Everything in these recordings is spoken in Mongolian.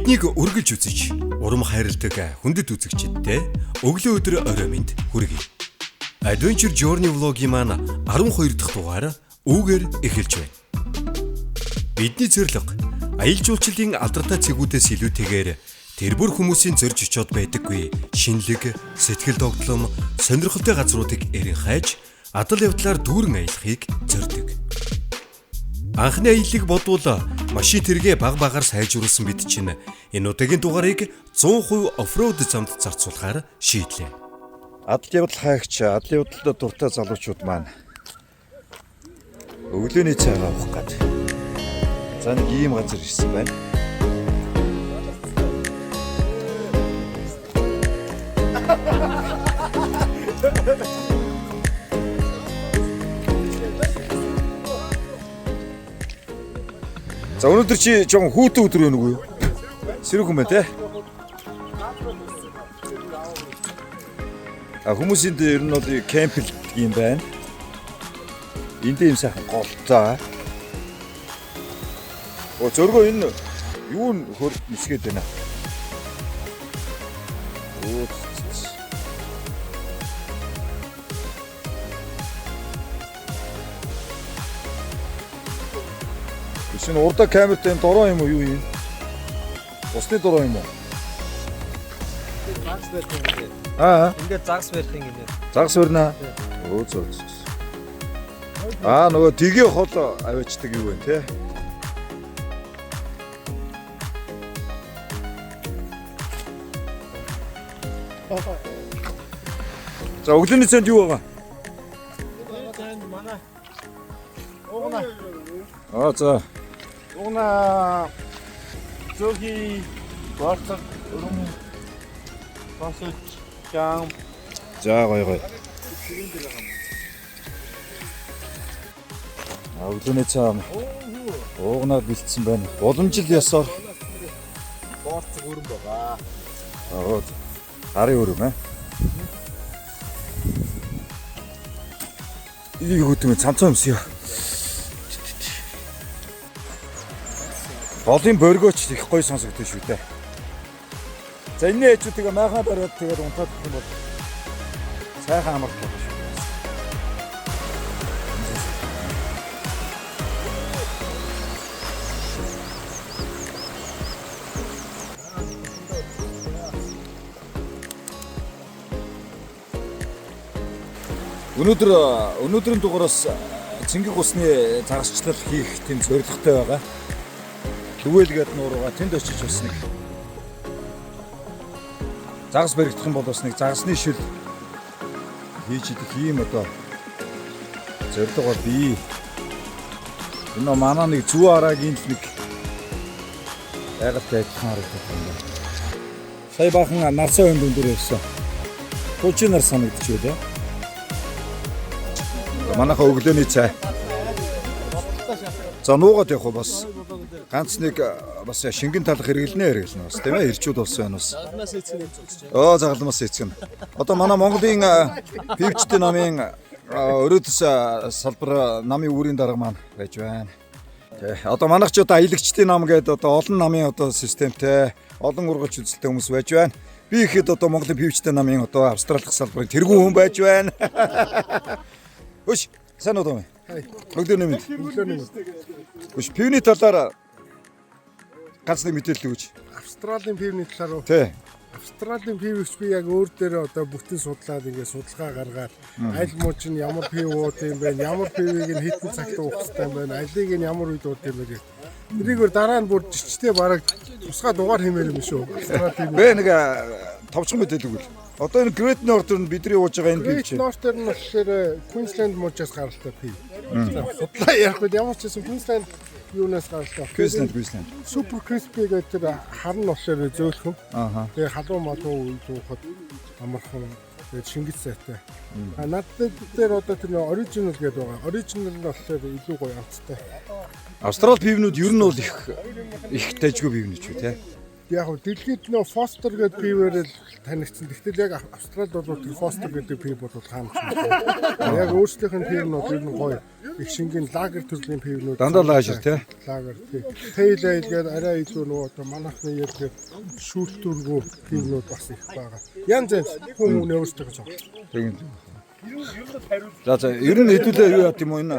Биднийг үргэлж үзэж, урам хайрладаг хүндэт үзэгчдтэй өглөө өдөр орой минь хүргэе. Adventure Journey vlog-ийн маань 12 дахь дугаар үүгээр эхэлж байна. Бидний зорилго аялал жуулчлалын алдартай цэгүүдээс илүүтэйгээр тэр бүр хүмүүсийн зорж очиод байдаггүй шинэлэг, сэтгэл догтлом, сонирхолтой газруудыг эрен хайж, адал явдлаар дүүрэн аялахыг зорддог. Анхны аяллыг бодвол машин тэргээ баг багаар сайжруулсан бид чинь энэ удаагийн дугаарыг 100% оффроуд замд зарцуулахаар шийдлээ. Адал явдал хайгч, адал явдалд дуртай залуучууд маань өглөөний цайгаа уух гээд. За нэг ийм газар ирсэн байна. За өнөөдөр чи жоохон хүүтэн өдөр байна уу? Сэрүүхэн байна те. Хүмүүсийн дээр нь бол кемпинг юм байна. Энд ийм сайхан голтой. Зөргөө энэ юу хөр нисгээд байна. Шинэ урда камертай дороо юм уу юу юм? Усны дороо юм уу? Загс барьсан гэдэг. Ингээд загс барьсан гэдэг. Загс барьнаа. Зөө. Нөгөө тгээ хол аваачдаг юу вэ те? За өглөөний цанд юу байгаа? Манай угна. За. Угна зөги бартак өрөм басч жам. За гоё. Өглөөний цаам уугнаад бэлдсэн байна. Боломжил ясаар Бартак өрөм байгаа. Гарын өрөм Ийм хөтөмө цамцаа өмсөё. Голын боргооч их гоё сонсогдсон шүү дээ. За энэ ээжүүдийг майхан бариад тэгээд унтаад гэх юм бол сайхан амарч болно шүү. Өнөөдрийн дугаараас цэнгэг усны загасчлал хийх тийм зорилготой байгаа. Түгээлгээд нууруугаа тэнд очиж бас нэг загас баригдах юм бол бас нэг загасны шил хийж идэх юм одоо зорилго бий. Энэ манай нэг зүү арагийн нэг айгалтай адилхан харагдах юм байна. Сая бахан нарцаа өнд өндөр байсан. Хуучин нар санагдчих үү те. Манайхаа өглөөний цай. За нуугаад явах бас ганц нэг бас шингэн талах хэрэглэнэ бас тийм ээ ирчүүд болсон байна бас. Загалмаас эцгэн. Одоо манай Монголын пивчтэй намын өрөөдөс салбар намын үүрийн дарга маань байж байна. Одоо манайх ч одоо аялагчдын нам гэдэг одоо олон намын одоо системтэй олон ургач үзэлтэй хүмүүс байж байна. Би ихэд одоо Монголын пивчтэй намын одоо австралих салбарын тэргүүн хүн байж байна. Өш сайн уу? Өглөөний мэд. Өш пивний талаар ганц нэг мэдээлэл өгөөч. Австралийн пивний талаар уу? Тий. Австралийн пивч би яг өөр дээр одоо бүтэн судлаад ингээд судалгаа гаргаад аль мууч нь ямар пив ууд юм бэ? Ямар пивийг нь хэдэн цагт уух хэрэгтэй юм бэ? Алийг нь ямар үед ууд юм бэ? Тэрийг дараа нь бүр жичтэй бараг тусгай дугаар хэмээн юм шүү. Австралийн Бэ нэг товчхон мэдээлэл өгөл. Одоо энэ Great Northern бидний ууж байгаа энэ пив чинь. Great Northern нь болохоор Queensland муучаас гаралтай пив. Худлаа яг үед ямар ч гэсэн Queensland юунаас гаралтай. Queensland. Super crispy гэдэг харн болохоор зөөлхөн. Тэгээ халуун малуу уухад амархан тэгээд шингэж сайтай. Над дээр одоо тэр original гэдэг байгаа. Original нь болохоор илүү гоё амттай. Австрал пивнүүд ер нь бол их тажгүй пивнүүд шүү те. яг нь дэлхийд нөө Foster гэдэг пивээр л танигдсан. Гэтэл яг Австралид бол Foster гэдэг пив бол хаамжтай. Яг өөрсдийнх нь пивнууд ер нь гоё. Их шингийн лагер төрлийн пивнууд. Дандаа лагер тий. Лагер тий. Pale ale гэдэг арай илүү нөгөө одоо манайхны ярьдаг шүүлтүргүү пивнууд бас их байгаа. Янз янз хүн өөрсдөө гэж байна. Тэгин. За ер нь хэдүүлээ юу яа гэм үү энэ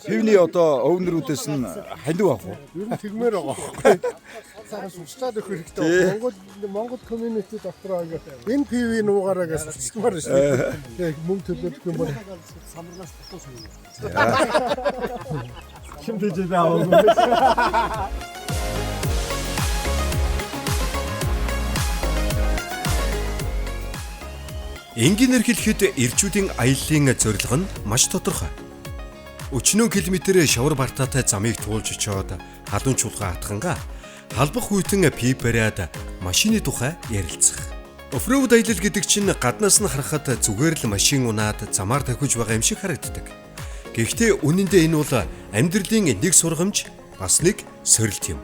пивний одоо өвнөрүүдээс нь хандив авах уу? Ер нь тэгмээр байгаа байхгүй. Цаас уучлаад өгөх хэрэгтэй. Монгол community дотроо энэ пивийн нуугаараа гэж судалмаар шүү дээ. Тэг мөнгө төлөөлөх юм бол самарнаас дотоос юм. Хэмдэж байгаа. Энгийнээр хэлэхэд ирчүүдийн аяллаа зорилго нь маш тодорхой. Өчнөө километрээр шавар бартаатай замыг туулж очоод халуун чулгаа атхангаа халбах хүйтэн пип бариад машины тухай ярилцах. Оффроуд аялал гэдэг чинь гаднаас нь харахад зүгээр л машин унаад замаар тахиж байгаа юм шиг харагддаг. Гэхдээ үнэндээ энэ бол амьдралын нэг сургамж, бас нэг сорилт юм.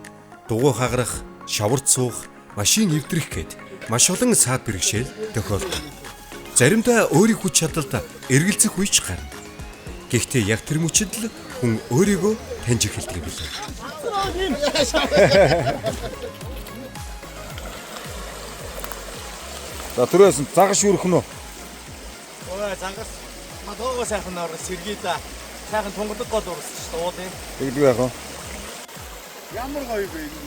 Дугуй хагарах, шаварт суух, машин эвдрэх гээд маш олон саад бэрхшээл тохиолддог. Заримдаа өөрийн хүч чадалд эргэлзэх үеч гарна. Гэхдээ яг тэр мөчид л хүн өөрийгөө таньж эхэлдэг юм билээ. За түрээс загаш юурах нь уу? Ой загас мадгаа сайхан орно сэргий да. Сайхан тунгадаг гол урсч шүү дээ уулын. Тэгдэг яах вэ? Ямар гоё бэ энэ.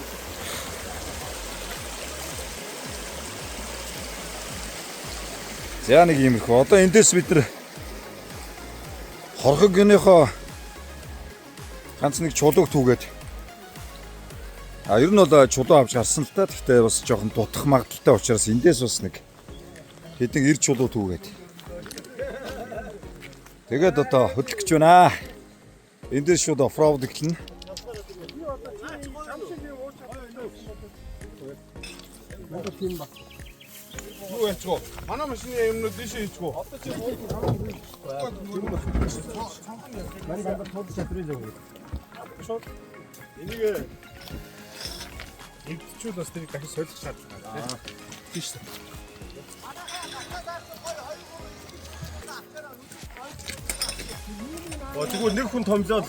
За нэг иймэрхүү. Одоо эндээс бид нар хорхогныхоо ганц нэг чулууг түүгээд ер нь бол чулуу авч гарсан л та. Гэхдээ бас жоохон дутах магадaltaй учраас эндээс бас нэг хэдэн ир чулуу түүгээд. Тэгээд одоо хөдлөх гэж байна. Эндээс шууд оффроуд эхэлнэ. Юу яачгүй. Манай машины юмнууд дэшээ хийчихгүй. Одоо чи Мань бандаа тод чадрын зав. шууд энийг эвдчүүд бас тэрийг дахиж солих шаардлагатай. Тийш. Тэгвэл нэг хүн томлоод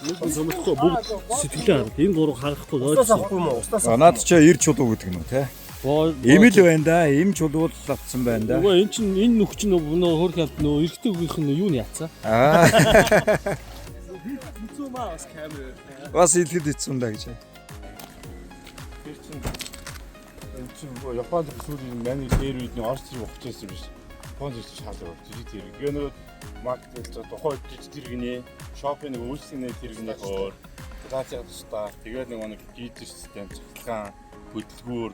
нэг хүн томлохгүй бүгд сэтгэлээ хараад энэ гурав харахгүй устдаас авахгүй юм уу? Устдаас Наад чи ир чулуу гэдэг нь үү те? Им л байна да. Им чулуу л авцсан байна да. Үгүй эн чинь энэ нүх чинь нөө хөрх хамт нөө эргэдэг үеийнх нь юу нь яцсан? Бас илгэд ицсэн да гэж. тэр чинь энэ чинь Японд сүүлийн маний дээр үед нэг орч ирэх ухчихсан биш. Японд ирж шаалаа жижиг зэрэг. Гэнэ маркет л тухай жижиг зэрэгний шопинг үйлсний тэрэгний хоор плацад тустаа тэгээд нэг гидер систем цахилгаан хөдөлгүүр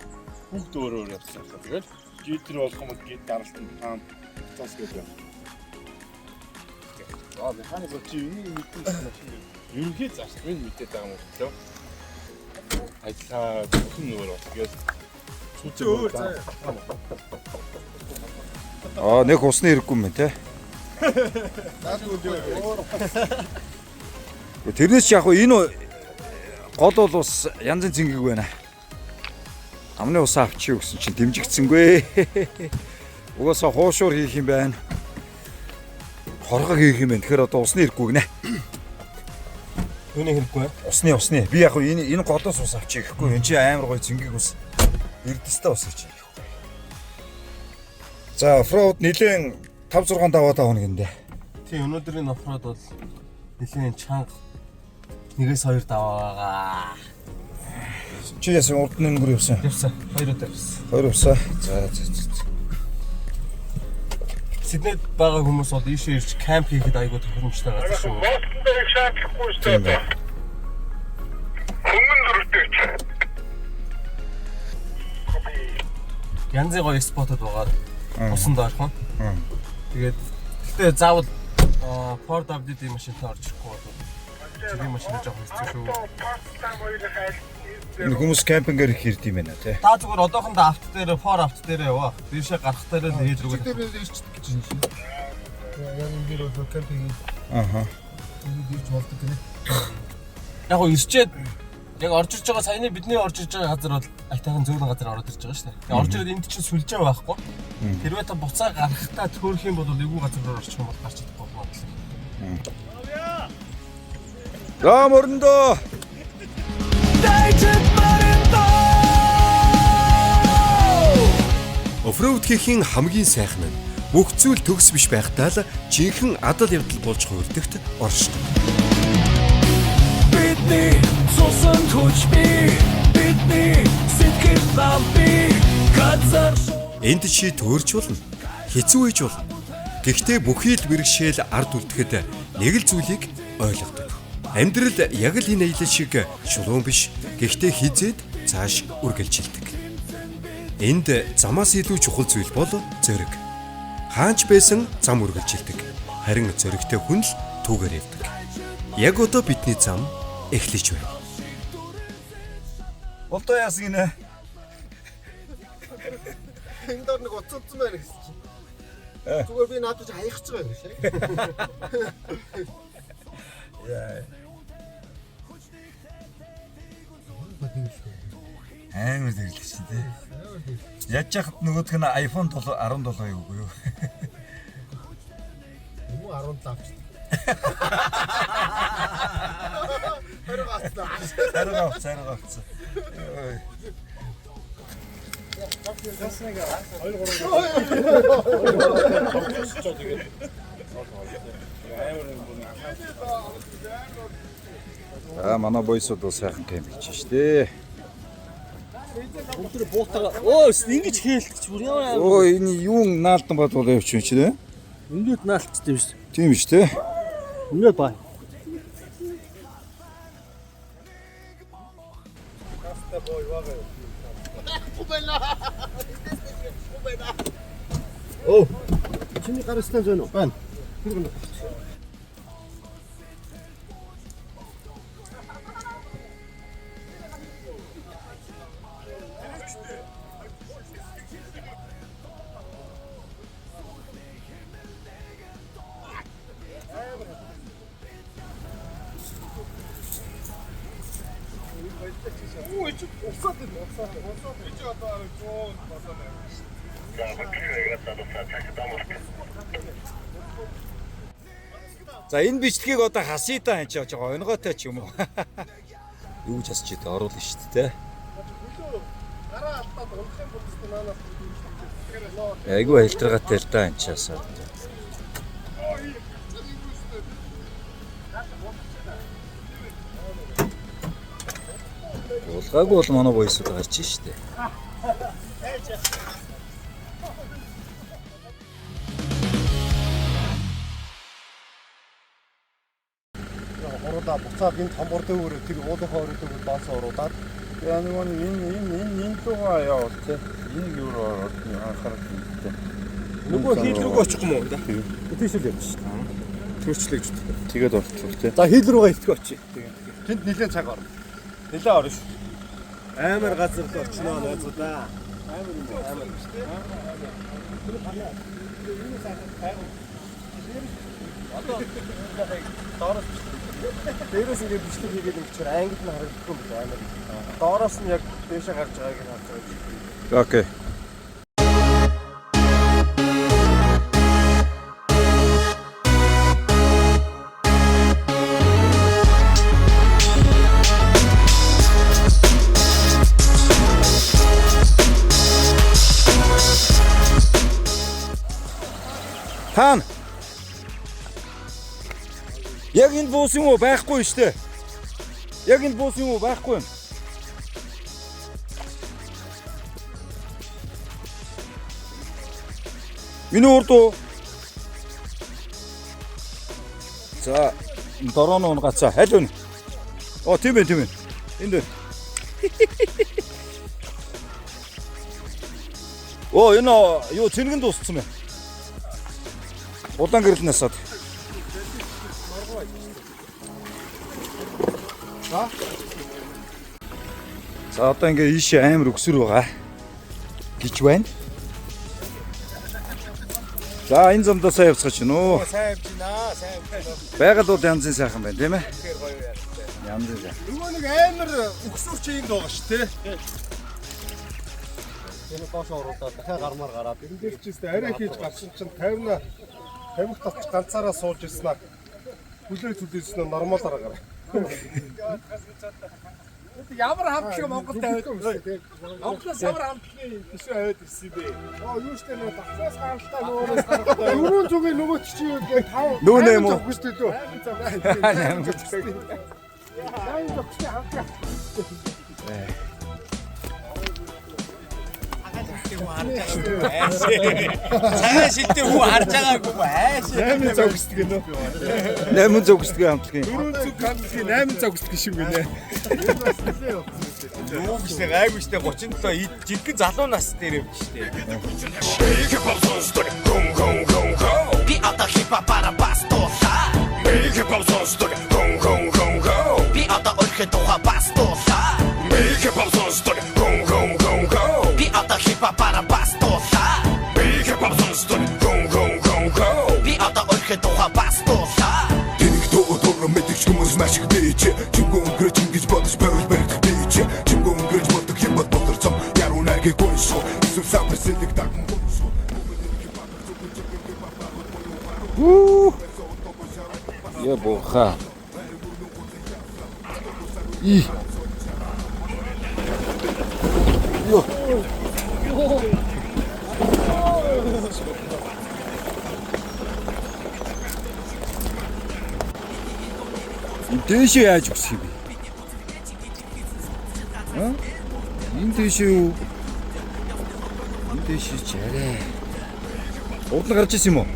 бүгд өөр явсан. Тэгээд гидер болох юм гээд даралтанд таам цаас гэдэг. Механик чи энэ мэдсэн машин ерөнхий зарчмыг мэдээд байгаа юм болоо. Ажлаа бүхэн өөр бол тэгээд сүлжээ өөр Нэг усны хэрэггүй юм байна те. Тэрнээс ч яг энэ гол бол бас янз янз зингийг байна. Амны ус авчи гэсэн чинь дэмжигдсэнгүй. Угаасаа хуушуур хийх юм байна. Хоргог хийх юм байна. Тэгэхээр одоо усны хэрэггүй гинэ. Юуны хэрэггүй? Усны. Би яг энэ голоос ус авчи гэхгүй. Энд чи амар гоё зингийг ус. Эрдэстэй ус гэж. За, оффроуд нэлээд 5-6 даваа тавна гиндэ. Тийм өнөөдрийн оффроуд бол нэлийн чанга 1-2 даваа байгаа. Чи яасан урд нь өнгөр явсан? Явсан. 2 удаа явсан. 2 явсан. За. Сиднейд байгаа хүмүүс бол ийшээ ирж камп хийхэд айгүй тохиромжтой газар шүү. Бостонда их шаардлахгүй шүү дээ. Хөнгөн дөрөвдөж. Янзын гоё спотод байгаа. Усан доорхон. Тэгээд гэтээ заавал Ford update машинтай орж ирэхгүй бол чигийн машин жоох хэцүү шүү. Энэ хүмүүс кемпингээр их ирд юм байна тий. Та зүгээр одоохондоо авто дээр Ford авто дээр яваа. Дээшээ гарах дээр л хийж рүүгээ. Тэр ирчдэг гэж юм шиг. Яг энэ дээр бол кемпинг. Аха. Энэ дийж болдог гэнэ. Яг гоо ирчээд яг орж ирж байгаа саяны бидний орж ирж байгаа газар бол айтайхан зөөлөн газар ороод ирж байгаа шүү дээ. Тэгээ орж ирээд энд чинь сүлжээ байхгүй. Хэрвээ та буцаа гарахтаа төөрөх юм бол эвгүй газар руу орчих юм бол гарч идэх болно бодлоо. За мөрөндөө. Оффроуд хийхийн хамгийн сайхан нь бүх зүйл төгс биш байхдаа л жинхэнэ адал явдал болж хувирдагт оршдог. Бидний цусан хүч би бидний сэтгэл зам би газар Энд чи төөрч болно, хэцүү ээж болно. Гэхдээ бүхий л бэрхшээл ард үлдэхэд нэг л зүйлийг ойлгодог. Амьдрал яг л энэ аялал шиг шулуун биш, гэхдээ хизээд цааш үргэлжилдэг. Энд замаас илүү чухал зүйл бол зориг. Хаанч байсан зам үргэлжилдэг. Харин зоригтой хүн л түүгээр явдаг. Яг одоо бидний зам эхлэж байна. Болдоо яасан гинэ. энэ дор нэг уцалцсан байна гэсэн чинь. Зүгээр би надад хаягч байгаа юм шиг. Яа. Амар зэрлэг чи тий. Яаж яхад нөгөөх нь iPhone 17 юу юу. Юу 17 авч. Хараагац. Манай бойсод бол сайхан кемп хийж штэ. Өндөр буутаа. Оо ингэж хийлдэж бүр яа. Оо энэ юун наалдан бодвол явчих юм чи нэ? Ингээд наалтчихдээ биш. Тийм биш те. Ингээд бай. Оо. Чиний гарастан зөөнө байна. За энэ бичлэгийг одоо хасъя та энэ ч жоо онгойтой ч юм уу. Юу ч хасч идэ оруулна шүү дээ. Гараа алдаад унахын бүтэст манаас Айгу хэлтргатай л да энэ ч асаа. Уулгаагүй бол манай бойсод гарч штэ. Ороо буцаад энэ тамбар дээр тэр уулынхаа өрөөдөг баасаа оруулаад яа нэг энэ лугаа яваа тий. Энэ юу анхаарал хэрэгтэй. Нөгөө хийл рүүгээ очих юм уу да? Тийш л явж шээ. Төрчлөж зүтгэв. Тэгээд орчихвол тий. За хийл рүүгээ итгэв очие. тэнд нэлээд цаг орно. Нэлээ орно шүү. Амар газар л орчихноо найзуудаа. Дээрээс ингээд бичлэг хийгээд ингэчээр ангид нь харагдахгүй юм байна. Доороос нь яг дээшээ гарч байгааг нь харж байгаа. Окей. Хан. Яг энэ буус юм уу байхгүй штэ. Яг энэ буус юм уу байхгүй юм. Миний урд уу. За дороо нь гацаа аль вэ? Оо тийм ээ. Энд байна. Оо энэ юу цэнгэн дууссан бэ? Удаан гэрэл насаад. За одоо ингээ ийшээ амар өксөр байгаа гэж байна. За энэ замдаа сайн явцгаач нөө. Сайн явж байна. Сайн явж. Байгаль бол янзын сайхан байна тийм ээ. Тэгэхээр гоё яа. Янзын. Нөгөө нэг амар өксөрч энд байгаа шүү, тэ. Энэ доош оруулаад дахиад гармаар гараад. энэ дээр ч гэсэн арай хийж гарсан чинь 50 тавч ганцаараа сууж ирсэн аа. Хүлээсэн нь нормалаар гараа. Ямар хамтлаг Монголд тавиад ирсэн. Монголоос ямар хамтлагын төсөө аваад ирсэн бэ? Юу ч тийм давхраас гаралтай нуураас гаралтай. Дөрөв зүгийн нөгөө чи юу гээ 5. Нүүн юм уу? Хүчтэй дөө. Ням хүчтэй. Сайн зөвхөн хамтлаг. Цагаан шилтээ хүү харж байгаагүй айш. 8 зогсдөг гэнэ. 8 зогсдгийн хамтлагийн. 4 зүг хамтлагийн 8 зогсдөг шиг гинэ. Юу гэштэй гайгүй штэ 37 жинхэнэ залуу нас дээр явж штэ. Би одоо хипхоп para пастуула. Би одоо орхид туха пастуула. Би одоо хипхоп para пастуула. Би одоо орхид туха пастуула. Тэнийг дуугаар мэдчих хүмүүс маш их бийч. Чимгөө өнгөрч ингэж бодож байвал барих бийч. Чимгөө өнгөрч бодог юм бод болторцом. Яруу найргийг гойсоо. Эсвэл самбарсэлэг даган гойсоо. Я боха. И. Йо. Дэшээ яаж өгсөх юм бэ? Энэ дэшээ юу? Энэ дэшээ ч арай. Урд нь гарч ирсэн юм уу?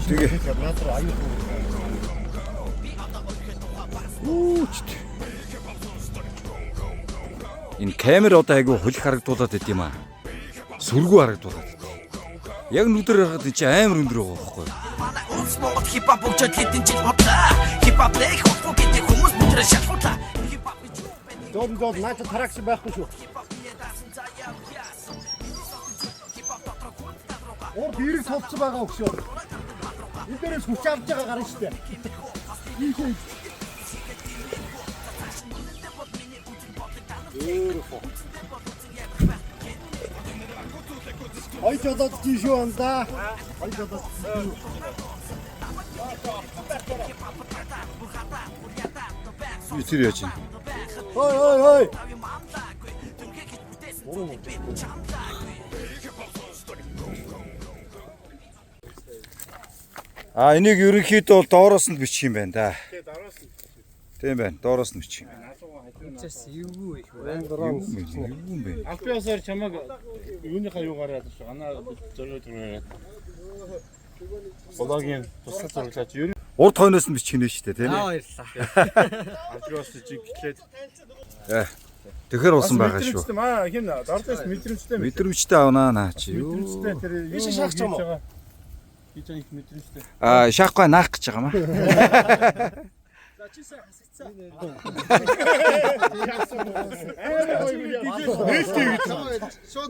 Тэгээ. Энэ камер одоо айгүй хөлих харагдуулаад байт юм аа. Сүргүү харагдуулаад байт. Яг нүдэр харахад чи амар өндөр байгаа байхгүй юу? Монгол хипхоп бүгд хэдэн жил бодлоо. Хипхоп лэг хот гэдэг хүмүүс бүтрээ шалгуулаа. Доод наача тарагч байхгүй шүү. Орд ирэх товцсон байгаа өгшөө. Энэ дээрээс хүч авч байгаа гарна шүү дээ. Ой жодод тийшүү анда. Ой жодод. Итэр яач юм. Ой. А энийг ерөнхийдөө бол доороос нь бичих юм байна да. Тийм байна. Доороос нь бичих юм. Чээс эвгүй их байна. Юу юм бэ? Албиасаар чамаг юуныхаа юугаар яадаг шүү. Анаа зөрөөд. Бологийн тусгай зураглаач ер нь Урд хойноос нь бичих нэ шүү дээ, тийм ээ. Баярлалаа. албиас жиг гэлээд. Тэгэхэр уусан байгаа шүү. Маа хин дордоос мэдрэмжтэй Мэдрэмжтэй авнаа наа чи. Юу. мэдрэмжтэй тэр Биш шахаж юм уу? хийж байгаа их мэдрэмжтэй. А шахахгүй наах гэж байгаа маа. За чи сайн хасагцсан.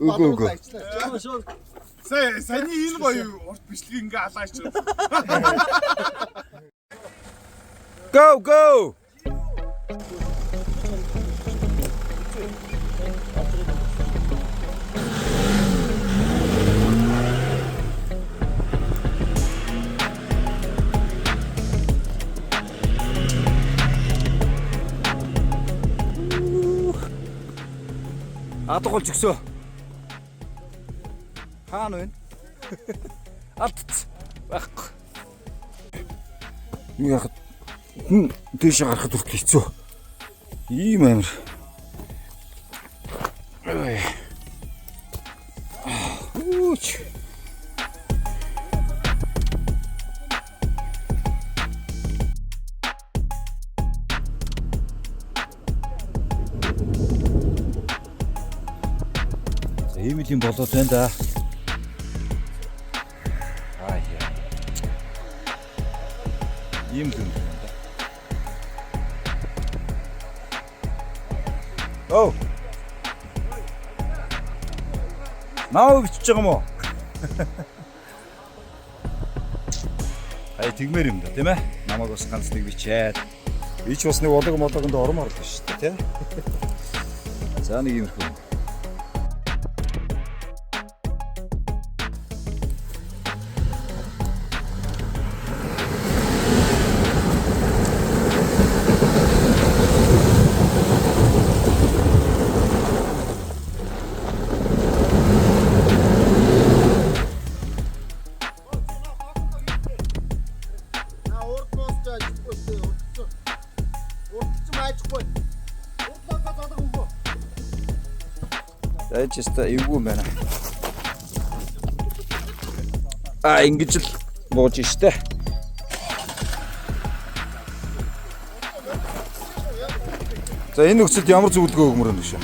Үгүй. Саний энэ гоё урт бичлэг ингээ алаач. Go. Атгуулж өгсөө. Хаана вэ? Алт. Байхгүй. Яг дээш гарахад хүртэл хэцүү. Ийм амир. Үуч. Ийм л юм болоод байна да. Ийм л юм байна да. Оо. Наа бичиж байгаа юм уу? Ай тэгмэр юм да тийм ээ. Намайг бас ганц нэг бичээд. Би ч бас нэг улаг молгонд ормоор л шүү дээ тийм. За нэг иймэрхүү. Тэжээст эвгүй юм байна. Ингэж л бууж штэ. За энэ нөхцөлд ямар зөвлөгөө өгмөр юм бэ?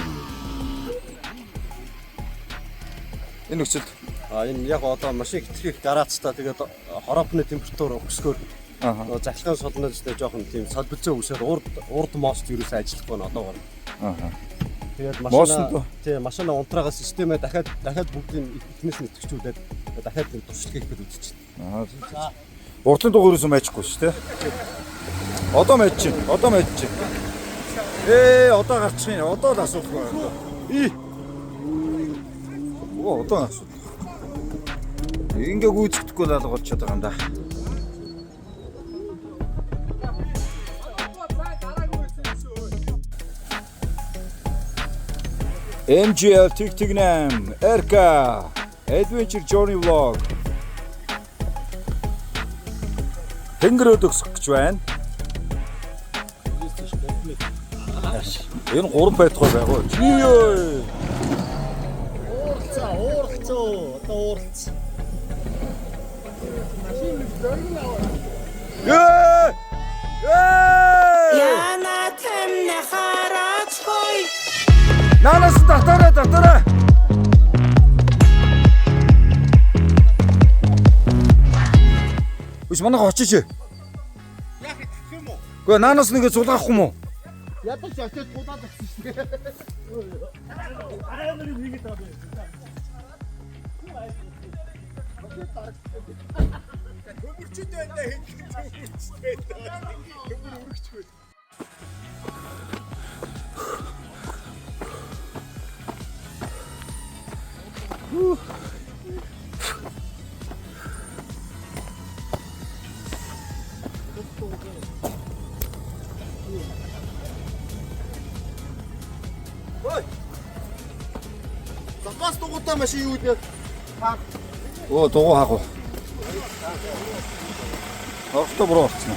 Энэ нөхцөлд Энэ яг одоо машин хитрхийх гараацтай тэгээд хороопны температур өсгөөр захлагын солоноос тэ жоохон тийм солилцоо үсээд урд мост юусэн ажиллахгүй нь одоогоор. Тэгээд машина унтраагаа системээ дахиад бүгдийг ихнээс нь итгэжүүлээд дахиад нэг туршлагыг хийж үзчихсэн. урдлын дугуйроос майчихгүй шүү дээ. Одоо майчих. Одоо гарчих юм. Одоо л асуух байна. Одоо асуух. Ингээ гүйцэтгэхгүй л алга болчиход байгаа юм да. MGL Tig-Tig-Nam RK Adventure Journey Vlog Тэнгэрөд өсөх гэж байна. Энэ 3 байтугай байгаа. Чийээ. Ууралцаа. Одоо ууралц. Машин дөйгөн аваа. Яна тэмнэ хараач хой. Нанас татараа. Үс манайха очиж. Яг гэх юм уу? Гэхдээ нанас нэгэ зулгаах юм уу? Ядаж очиж тулаад өгсөн шүү дээ. Аамрын нэгэд аваа. Хөмөрчд байна хэд хөмөрчтэй. Хөмөр өргөчгүй. Ой. Запас дугуйтай машин юу гэдэг? Оо дугуй хаагу. Орто буруу орцсон.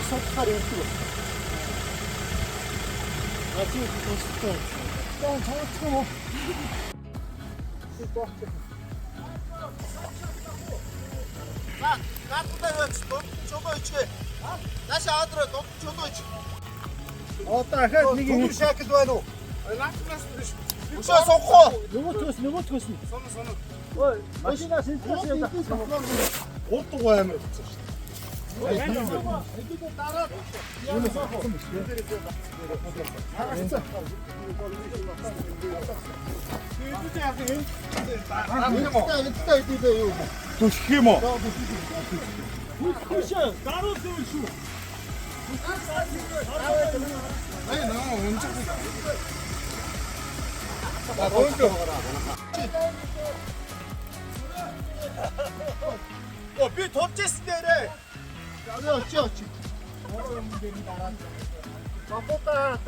Сотхаар явдаг. Ачиг тустай. Тон цогцоо. Гаттай явж чөлөө ичгээ. Нааш аадраа чөлөө ич. Одоо дахиад нэг юм шакл байна уу? Наачнаас биш. Өсөө сонхоо. Нөгөө төс. Соно. Ой, машинаас интээс явдаг. Урд гоо амар гэсэн шүү. Дараа. Юу сонхоо. Түшх юм уу? Түшээ, даруй зүйл шүү. Наа, унжих. Оо, би товчсэн дээрээ. Очи. Бапота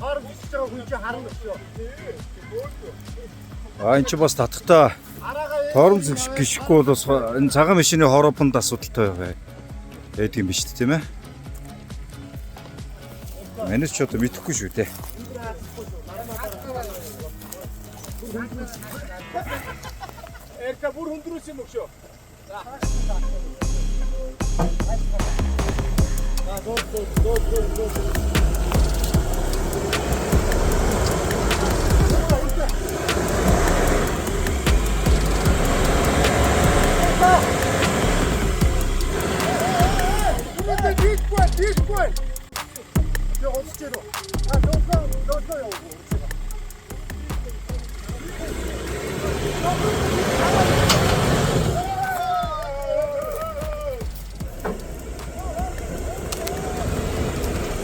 хар бисч байгаа хүн чи харна өчөө. Эн чи бас татхтаа тоором гიშгүй бол бас энэ цагаан машины хороопонд асуудалтай байгаа. Эд юм биш тийм ээ. Манайс ч одоо мэдэхгүй шүү дээ. Эрка бүр хөндрөөс юм өгшөө. Go. Бig. Я отсчитаю. Должно я его.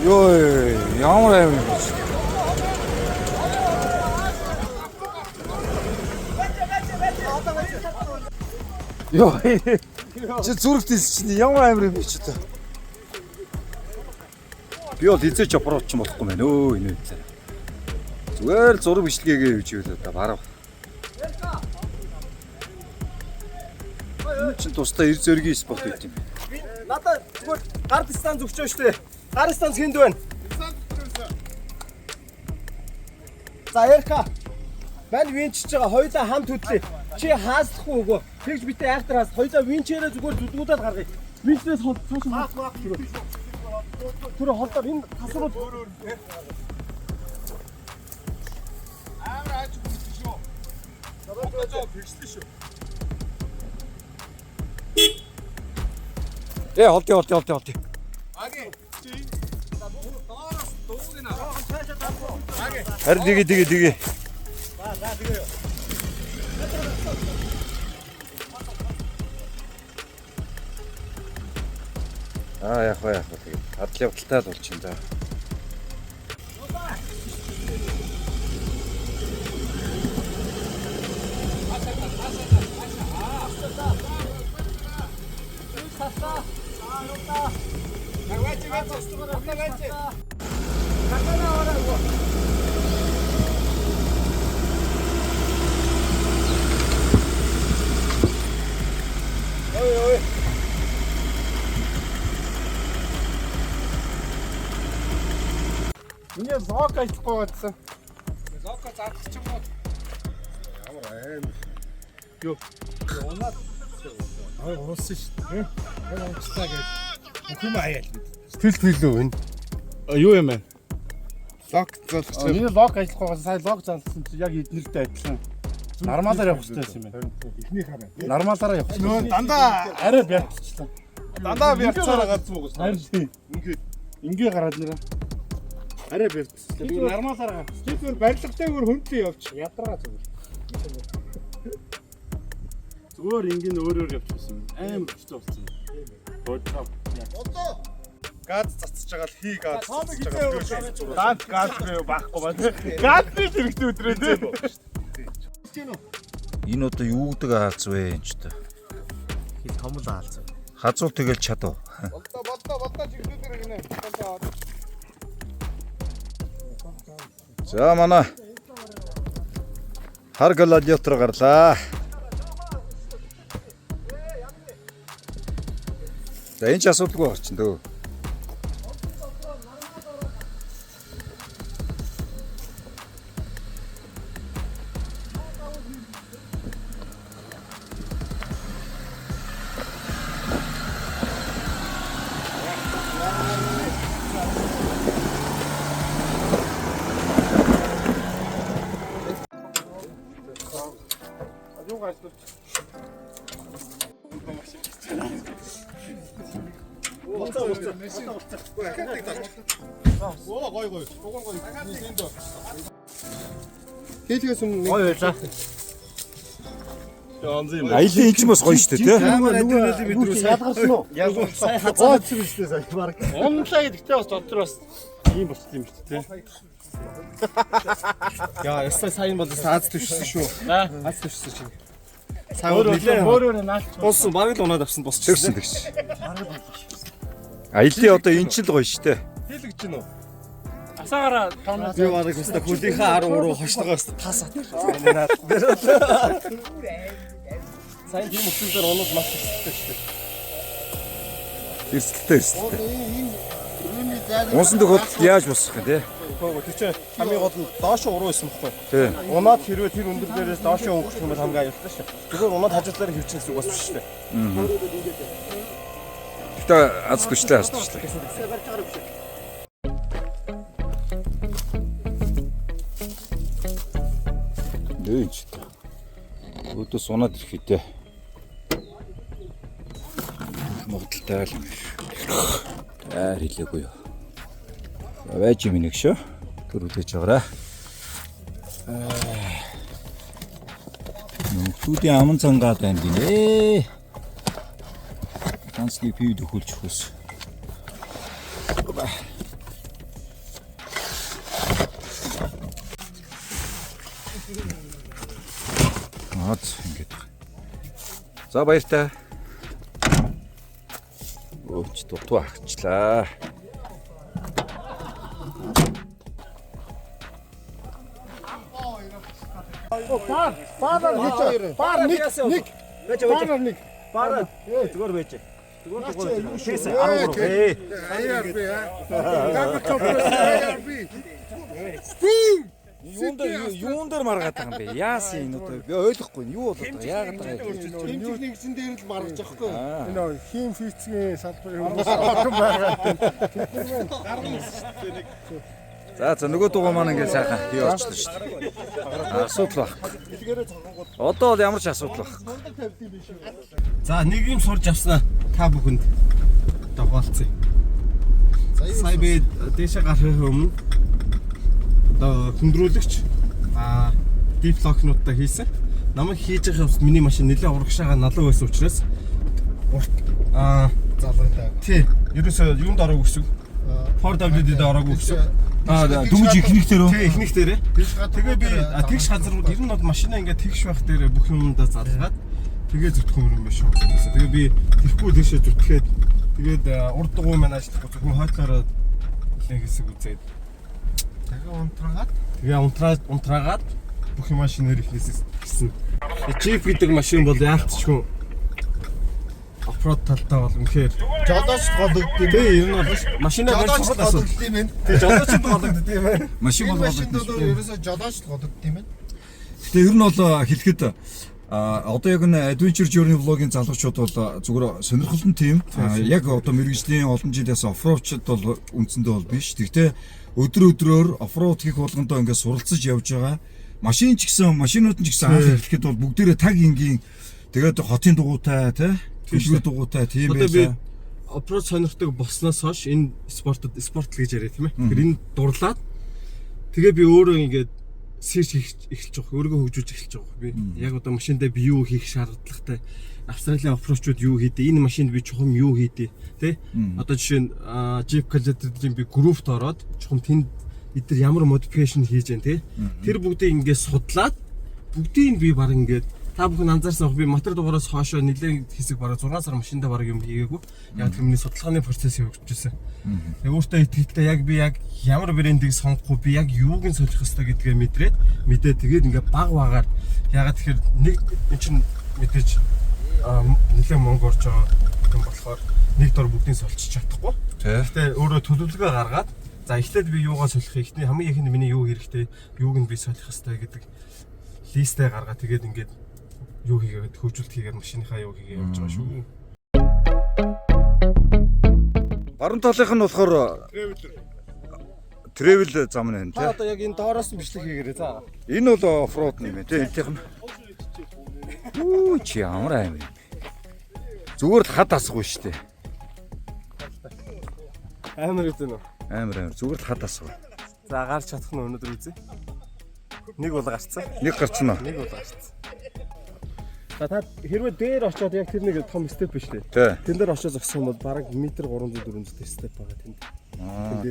Йоо, ямар амир бэ? Йоо. Чи зүрхтээс чинь ямар амир юм бэ ч одоо. Би бол хизээч аппроч ч болохгүй мэн өө энэ үү. Зүгээр зураг бичлэгээгээ хийж ивэл одоо барав. Чи тусдаа ир зөргийн спот байт юм. Надад зүгээр гар дистанц өгчөө штэ. Гар дистанц хэнд байна? За Эрка. Мань винчж байгаа хоёулаа хамт хөдлөө. Чи хаасахгүй үгүй. Тэгж битээ айхтар хаас. Хоёулаа винчээрээ зүгээр зүдгүүдээд гаргая. Винчнээс цааш хаа. Тэр холдоо энэ тасрууд өөр. Амар ааж үзсэн шүү. Надад жоо фикслээ шүү. Холт. Аги. Харин dige. Яг тэгээд адал явдалтай л болчих юм да. Ой. Миний лог ажиллахгүй байсан. Лог заах ч юм уу? Ямар аим. Юу. Унаад. Ууссан шүү дээ. Энэ онцлаа гэж. Бүхэн аяал. Сэтгэл үү энэ? Юу юм бэ? Лог залгсан. Миний лог ажиллахгүйгаас сая лог залгсан чи яг эднэртэй адилхан. Нормалаар явах хэрэгтэй юм байна. Эхнийх хараа. Нормалаараа явах. Нөө дандаа арай бяртчихлаа. Дандаа бяртцаараа гадсан уу? Харин ингээ гараад нэрэ. Арай бэрдсэн. Би нормалаар гар. Зүгээр барилгатай өөр хөндлөө явчих. Ядраа зүгээр. Зүгээр ингийн өөрөөр явчихсан. Амар хэцүү болсон. Бодлоо. Газ цацж байгаа л хий газ цацж байгаа. Газ байхгүй байна. Газны хэрэгтэй өдрөө тий. Энэ одоо юу гэдэг аалз вэ энэ ч та. Хий том л аалз. Хазуул тэгэл чадав. Болдоо чиглүүлэр гинэ. За манай хар гладиатор гарлаа. За энэ ч асуудалгүй орчин дөө. Хэлгээс өмнө Гоё байлаа. Аялын энэ ч бас гоё шүү дээ тий. Нөгөө шалгарсан уу? Яг сая хазаач юм шүү дээ сая баг. Унлаа гэдэгтэй бас дотор бас ийм болчихсон юм шүү дээ. Яа, ясаа сайн бол саац төвшсөн шүү. Хаац төвшсөн чинь. Өөрөөр наалч. Боссон баг л унаад авсан босчихсон. Тэгс. Аялын одоо энэ ч л гоё шүү дээ. Хэлгэж гин үү? Асаагаараа тооноо. Би бараг өстө хөлийнхээ 13 руу хойшлогоос тасаад. Сайн тийм өсөлтөөр унаад маш ихтэй шүү дээ. Эрсдэлтэй. Унсан төгөд яаж босох юм те? Тэр чинь хамгийн гол нь доошо уруу исэн бохгүй. Тий. Унаад хэрвээ тэр өндөр дээрээс доошо өнгөрөх юм бол хамгийн аюултай шүү. Зүгээр унаад хажуудлаар хөвчихсэн гэсэн үг бас биш шүү дээ. Гэтэ аз хүчтэй хасчихлаа. Ээж. Өдөөс унаад ирэхдээ Монголтай л юм биш. Таар хэлээгүй юу. Байж юм нэг шүү. Тэр үлээж байгаарай. Нөхдүүдийн аман цангаад байна гинэ. Ганцны пив дөхүүлж хөөс. Ингээд. За баяртай. Өөч дутуу агчлаа. Баараа зүгээр байж. Зүгээр. Юун дээр маргаад байгаа юм бэ? Яасан энэ одоо би ойлгохгүй. Юу болоод байгаа? Яагаад байгаа юм? Нэгэн дээр л маргаж байхгүй. Энэ хим физикийн салбарын хүмүүс олон байгаа. За нөгөө дугаа маань ингээд сайхан бий болчихлоо шүү дээ. Асуудал байхгүй. Одоо бол ямар ч асуудал байхгүй. За нэг юм сурж авснаа та бүхэнд тохиолцъя. Сая би дэше гарахын өмнө одоо хөндрүүлэгч диплокнуудаа хийсэн. Намайг хийж байгаа хувьд миний машин нэлээд урагшаага налуу байсан учраас Залгаатай. тий, ерөөсөө юунд ороогүй гэсэн. Ford WD-д ороогүй гэсэн. Дөнгөж ихнийх дээр үү? Тий, ихнийх дээр. Тэгээ би тэгш газрууд ер нь бол машинаа ингээд тэгш байх дээр бүх юмдаа залгаад тэгээ зүтгэх юм байна шүү. Тэгээ би тэрхгүй тийшээ зүтгээд тэгээд урд дугуй маань ажиллахгүй зөвхөн хойтлороо нэлээд хэсэг үзээд тэгээ унтраагаад бүх юм машинээр ихнээс гисэн. Jeep гэдэг машин бол яалтчгүй оффроуд талтай бол үнэхээр Жолооч гологд юм. тий, ер нь бол машинаа барьж чухал асуудал. Тий, жолооч гологд юм байна. Машин бол ерөөсөө жолооч гологд юм байна. Гэтэ ер нь бол хэлэхэд одоо яг энэ Adventure Journey vlog-ийн залуучууд бол зүгээр сонирхолтой тим. Яг одоо мэргэжлийн олон жилээс оффроудчд бол үндсэндээ бол биш. Гэхдээ өдрөөр оффроуд хийх болгондоо ингээд суралцаж явж байгаа. Машин ч гэсэн машинууд нь ч гэсэн анх эхлэхэд бол бүгдээрээ таг ингийн тэгээд хотын дугуйтай тий төлбөр дугуйтай тийм байсан. Оффроуд сонирхдаг болсноос хойш энэ спорт гэж яриа тийм ээ. Тэгэхээр энэ дурлаад тэгээ би өөрөө ингээд сэрж эхэлж байгаа, өөрийгөө хөгжүүлж эхэлж байгаа. Би яг одоо машиндаа би юу хийх шаардлагатай, Австралийн оффроудчууд юу хийдэ, энэ машинд би чухам юу хийдэ, тий? Одоо жишээ нь Jeep Collector-ийн би группт ороод чухам тэнд эдгээр ямар модификашн хийж जैन тий? Тэр бүгдийг ингээд судлаад бүгдийг би баг ингээд та бүхэн анзаарсан би мотор дугаараас хоошоо нэлээд хэсэг бараг 6 сар машиндаа бараг юм хийгээгүй. Яг тэр миний судалгааны процесс явагдчихсан. Тэгээ өөртөө итгэлтэй яг би яг ямар брендийг сонгохгүй би яг юуг нь солих ёстой гэдгээ мэдээд тэгээд ингээд баг багаар ягаад тэгэхээр нэг эн чинь мэдээж нэлээд мөнгө орж байгаа юм болохоор нэг дор бүгдийг солих чадахгүй. Гэхдээ өөрөө төлөвлөгөө гаргаад за эхлээд би юугаа солих ихний хамгийн ихэнд миний юу хэрэгтэй, юуг нь би солих ёстой гэдэг листээ гаргаад тэгээд ингээд юу хийгээд хөгжүүлэлт хийгээд машиныхаа юу хийгээ явж байгаа шүү. Баруун талынх нь болохоор travel зам нь Та одоо яг энэ доороос нь бичлэг хийгээрэй за. Энэ бол оффроуд юм байна тий энтийнх нь. Үу чи ямар аим. Зүгээр л хад асгүй шүү дээ. Амар үгүй нөө. Амар зүгээр л хад асгүй. За гарч чадах нь өнөөдөр үзье. Нэг бол гарцсан. Нэг гарцсан уу? Нэг бол гарцсан. За та хэрвээ дээр очиод яг тэр нэг том степ биш үү? Тэн дээр очиж зогсох юм бол бараг метр 300 400 степ байгаа тэнд.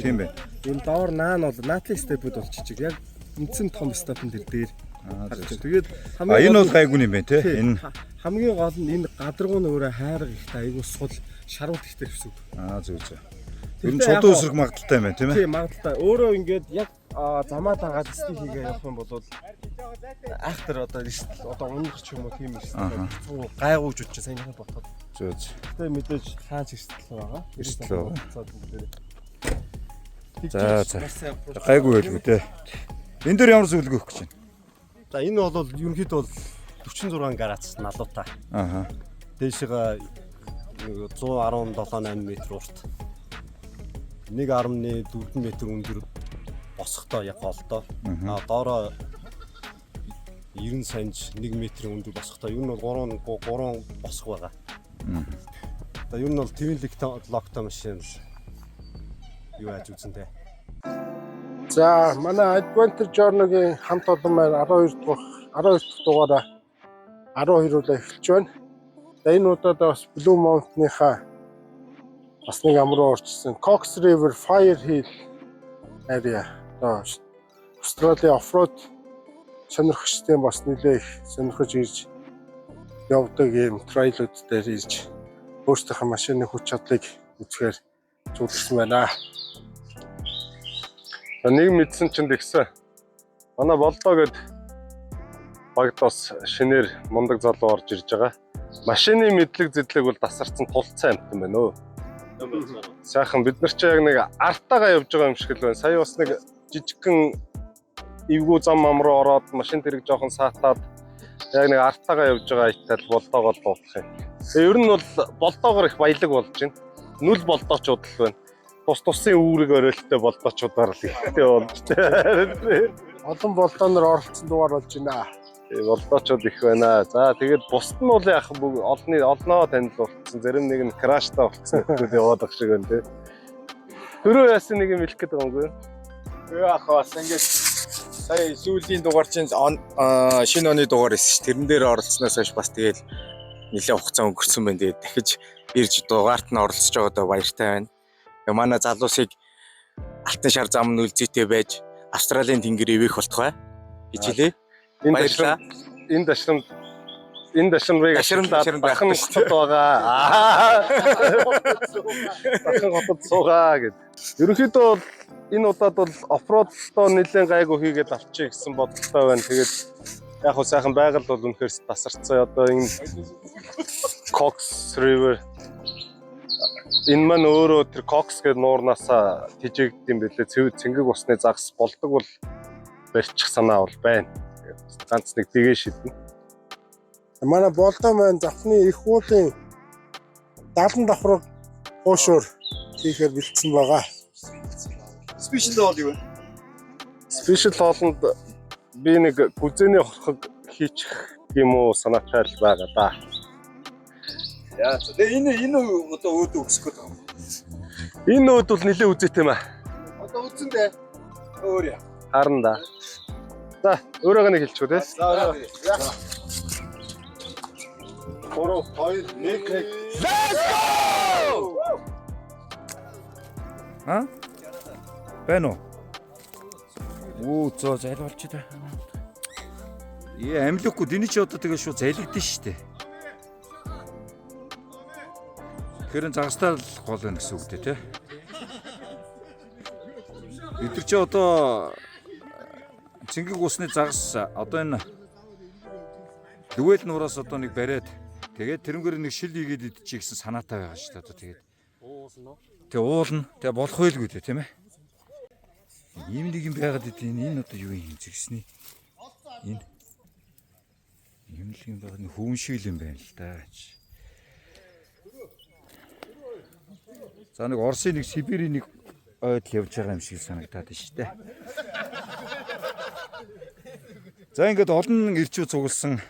Тийм байна. Энэ доор наан бол наатлын степүүд бол жижиг. Яг үндсэн том степэн дээр. Тэгээд энэ бол гайгүй юм байна тий. Энэ хамгийн гол нь энэ гадаргуу нь өөрөө хайрга ихтэй айгүй сул шарвалт ихтэй гэсэн үг. Зөв. Тэр нь цодон өсрөх магадaltaй юм байна тийм ээ. Тийм магадaltaй. Өөрөө ингээд яг замаа дагаад стик хийгээ явах юм бол ахтар одоо унах ч юм уу тийм эрсдэл гайгууж үтч саяхан бодоход. Зөв. Гэтэ мэдээж хаач эрсдэл байгаа. Эрсдэл. За. Гайгүй байлгүй те. Энэ дээр ямар зөвлөгөө өгөх гэж байна? За энэ бол ерөнхийдөө бол 46 градус налуутай. Дээшээ 117-8 м урт. 1.4 м өндөр босхтой яг голдоо. Доороо 90 санж 1 м өндөр босхтой. Ер нь бол 3 босх байгаа. Одоо ер нь бол twin lockтой машин юу яаж үзэнтэй. За манай Adventure Journey-гийн хамт олон маань 12 дахь дугаараа 12-уулаа эхэлж байна. За энэ удаад бас Blue Mountain-ийнхаа бас нэг ам руу орчихсон. Cox River Fire Hill area. Австралийн оффроуд сонирхогчдын бас нэлээд их сонирхож ирж явдаг ийм трейлүүд дээр ирж өөрсдийнхөө машины хүч чадлыг үзэхээр зүйлсэн байна. Нэг мэдсэн чинь тэгсэн. Манай болдоо гэд багтаас шинээр мундаг залуу орж ирж байгаа. Машины мэдлэг зэдлэг бол тасарсан тулцсан амт юм байна өө. Сайхан бид нар чи яг нэг артаага явж байгаа юм шиг л байна. Сая бас нэг жижигхэн эвгүй зам руу ороод машин тэрэг жоохон саатаад яг нэг артаага явж байгаа айтал болдоогоор дуулах юм. Ер нь бол болдоогоор их баялаг болж байна. Нүл болдоочуд л байна. Тусын үүрэг оройтой болдоочудаар л ихтэй болж байна. Олон болдооноор оролцсон дугаар болж байна. Болдоочуд их байна. За тэгээд бусд нь бол яг олноо танил болцсон. Зарим нэг нь краштай болцсон хүмүүс яваад ах шиг байна тий. Төрөө яасан нэг юм хэлэх гээд байгаа юм гүй. Яг бас ингэж сая сүүлийн дугаар чинь шинэ оны дугаар эсэж тэрэн дээр оролцсноос хойш бас тэгээд нэлээд хугацаа өнгөрцөн байна. Тэгээд дахиж ирж дугаарт нь оролцож байгаадаа баяртай байна. Манай залуусыг алтан шар зам нь үлзийтэй байж Австралийн тэнгэр ивэх болтугай гэж хэлээ. Энэ дашрамыг бахан хотод байгаа. Бахан хотод суугаа гэд. Ерөнхийдөө бол энэ удаад бол оффроудтоо нэлээд гайгүй хийгээд авчиг гэсэн бодолтой байна. Тэгээд яг хөө сайхан байгаль бол үнэхээр тасарцсан. Одоо энэ Cox River энэ маань өөрөө тэр Cox гэдэг нуурнаасаа тижээгд юм бэлээ. Цэнгэг усны загас болдог бол барьчих санаа бол байна. Ганц нэг дэгээ шиднэ. Манай болдоо маань завхны их уулын 70 давхраг уушуур хийхээр бэлдсэн байгаа. Спешиал бол юу вэ? Спешиал хоолнд би нэг гүзээний хорхог хийчих юм уу санаатай байгаа да. Яа, тэгээ энэ одоо өөдөө өсөх гээд байгаа юм. Энэ өөд бол нэлээд үзээтэй юм аа. Одоо үзэн дээ. Өөр яа. Харна да. За, өөрөөгөө нэг хэлчихв те. За. Ороо 2 1 Let's go! Бэно. Зоо зайлуулж та. Амлихгүй дэнэ чи одоо тэгээ шууд зайлгдэн штэ. Хэрэн загастаа л гол байна гэсэн үг дээ тий. Бид нар чи одоо цэнгэг усны загас одоо энэ дүгэл нураас одоо нэг бариад тэгээд тэрнгээр нэг шил хийгээд идчих гэсэн санаатай байгаа шүү дээ одоо тэгээд тэгээ уулна тэгээ болох байлгүй дээ тийм ээ. Ийм нэг юм байгаад идэв энэ одоо юу юм зэгсний энэ юм л юм байгаа нэг хүүн шиг юм байна л да. За нэг Оросын нэг Сибирийн нэг ойд явж байгаа юм шиг санагдаад байна шүү дээ. За ингээд олон ирчүү цугласан.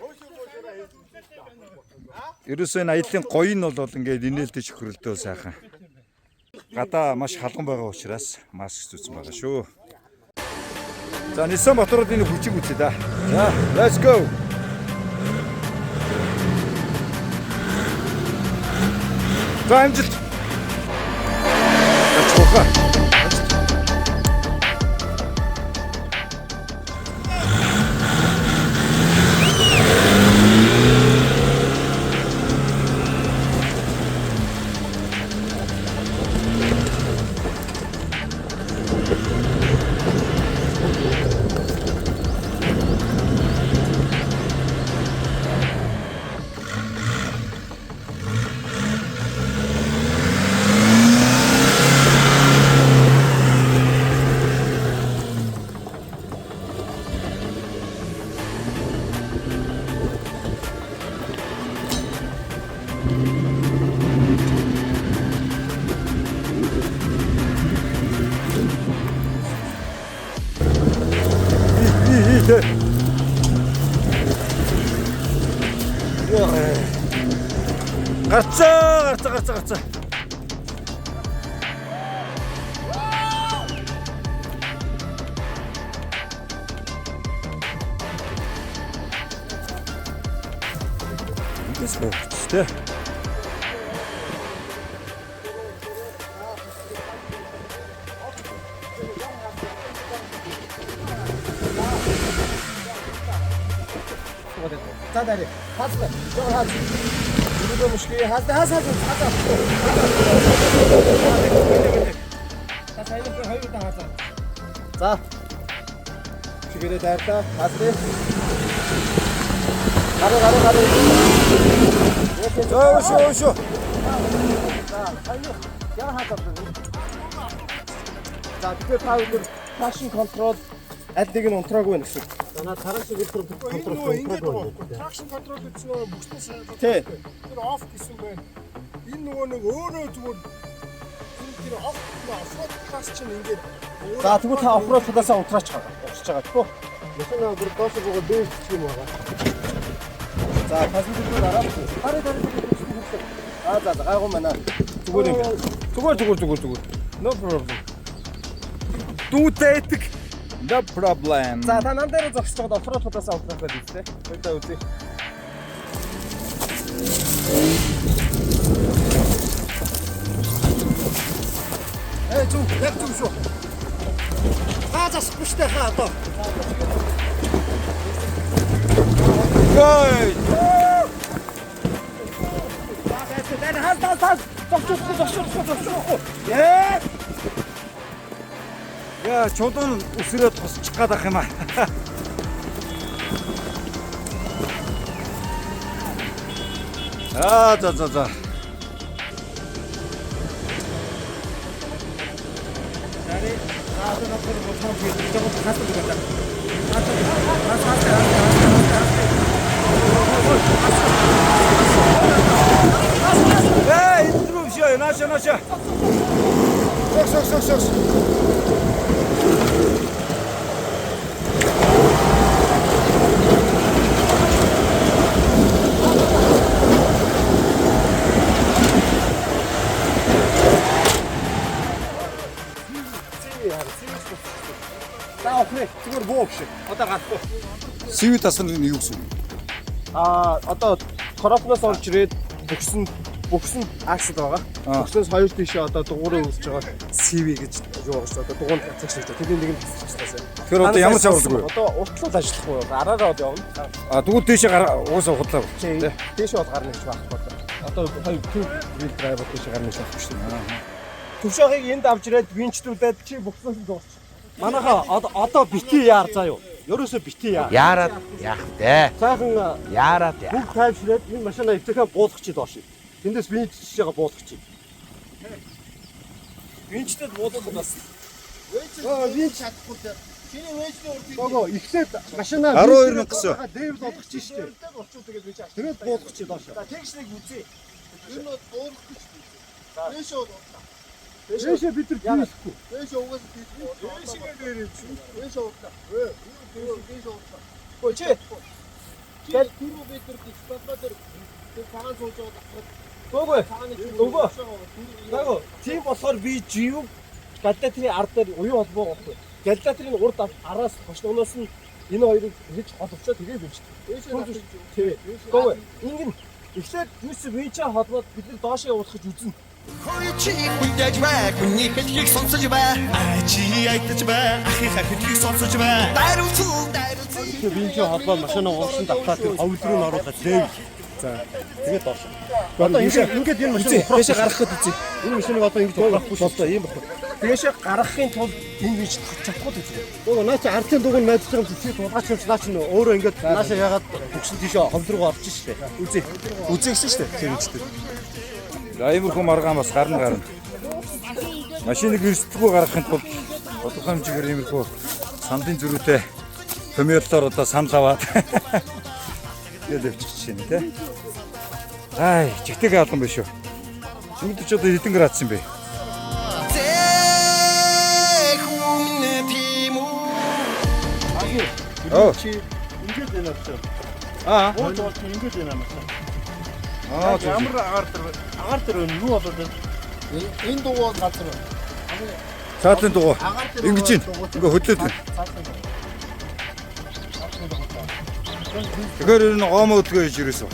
Ерөөсөө энэ аяллаа гоё нь бол ингээд инээлдэж хөрөлдөө сайхан. Гадаа маш халуун байгаа учраас маск зүүсэн байгаа шүү. За Nissan моторууд энэ хүчиг үзье да. За let's go. За амжилт. Ачхуха. Гарцаа. This works, yeah. За дарыг. Хааслаа. Жоо хаас. Юу мөшгүй хаас. За. Чигээрээ дайртаа хааслаа. Гараа. Өөшөө. Яа хаадаг. За тэгэхээр та өндөр traction control аль нэг нь унтраагүй байна гэсэн. За наад traction control унтраагүй. Traction control гэж нөгөө бүхний шалгалт. Тий. Тэр off гэсэн байна. Энэ нөгөө нэг өөрөө зүгээр тэр off класс чинь ингээд. За тэгвэл та off-road талаасаа унтраач байгаа. Уусч байгаа тийм үү? Машина бүр доош гоо бэйс гэх юм байгаа. За пассажир дараа. Хараа. За гайгүй мана. Зүгээр юм. Зүгээр. No problem. Дүүтэйдэг. No problem. За та нам дээр зогсож байгаа офрот талаасаа унтрах байх үү? Хоёртаа үзье. Яг зүг шүү. Засахгүй штэ хаа одоо. Гой. Зогсоо. Яа, чулуун өсрөөд тусчих гээд ах юм аа. За. Эй, интру всё, наша. Сок. Зүгээр боо гэж. Одоо гарахгүй. CV тасна нь юу гэсэн? Одоо коропноос орж ирээд бөхсөн аксд байгаа. Бөхсөөс хоёр тийшээ одоо дугуураа үүсэж байгаа CV гэж юу байгаа шүү. Одоо дугуйн цацагч шүү. Тэний нэг нь тасчихсан. Тэгэхээр одоо ямар чавлгүй? Одоо утлал ажиллахгүй. Араараа од явна. Тэгвэл тийшээ уусаа худлаа. Тийшээ бол гарна гэж байхгүй. Одоо хоёр wheel driver тийшээ гарна гэж байхгүй шүү. Төвшөөгийг энд авч ирээд винчлүүлээд чи бөхсөөс нь дуусч. Манайха одоо битгий яар заа юу. Ерөөсөө битгий яар. Яарад яах вэ? Сайхан Яарад яах. бүх тайвшраад энэ машина эвтэхээ буулгах чи доош. Тэндээс винч чиж байгаа буулгах чи. Винчтэй буулгах бас. Винч чадахгүй дээ. Чиний винчний урд. Гоо ихлээд машина 12,000 гэсэн. Дээвд олгох чи штэ. Тэгээд буулгах чи доош. За тэгш нэг үзье. Энэ бол буулгах гэж. Винчөө Ээшээ бид нар хийхгүй. Ээшээ угаас хийхгүй. Ээшээ дээр чи. Ээшээ уутаа. Ээшээ уутаа. Чи. Гэл түрүү бид нар дискотер тэр цагаан сууж байгаа. Дөгөө. Дагоо. Тийм болохоор би жив галдатрийн ард дээр уян холбоо гохгүй. Галдатрийн урд араас хошноноос нь энэ хоёрыг хийж холбочоо тэгээд бичдэг. Ээшээ. Дөгөө. Ингэн ихлээр юус винчаа холбоод бид нар доошоо явуулах гэж үзнэ. Хой чи хүлээж бай, хүний хэлхийг сонсож бай. Чи айтаж бай, ахийнхаа хэлхийг сонсож бай. Дайруулсан. Винчи холбоо машина уушин давтаад тэр ховл руу н оруулаад лээ. За тэгээд доош. Одоо ингээд энэ машин дэшээ гаргах гээд үзье. Энэ машиныг одоо ингэж гаргахгүй болоо юм байна. Дэшээ гаргахын тулд энэ винч чадахгүй дээ. Өө наа чи ардын дугуй найдаж байгаа юм чи тулгаач юм чи наа чи өөрөө ингээд наашаа ягаад бүгсэн тийшээ ховл руу орж штэ. Үзье гэсэн штэ тэр винчтэй. Аймархуу маргаан бас гарна. Машиныг эрсдэлгүй гаргахын тулд тодорхой хэмжээгээр иймэрхүү сандын зөрүүтэй томьёолоор одоо санал аваад тэгээд өвччих чинь тий. Жигтэйг алган биш үү? Өнөөдөр ч одоо хэдэн градус юм бэ? Чи ингээд байна авчаа. Ууж болж ингээд байна авчаа. Ямар агаар дээр юу болоод байна? Энэ дугуй газар. Цаатлын дугуй. Ингэж ин. Ингээ хөдлөөд байна. Тэгэхээр энэ гомоо өдгөө хийж ирээсэ.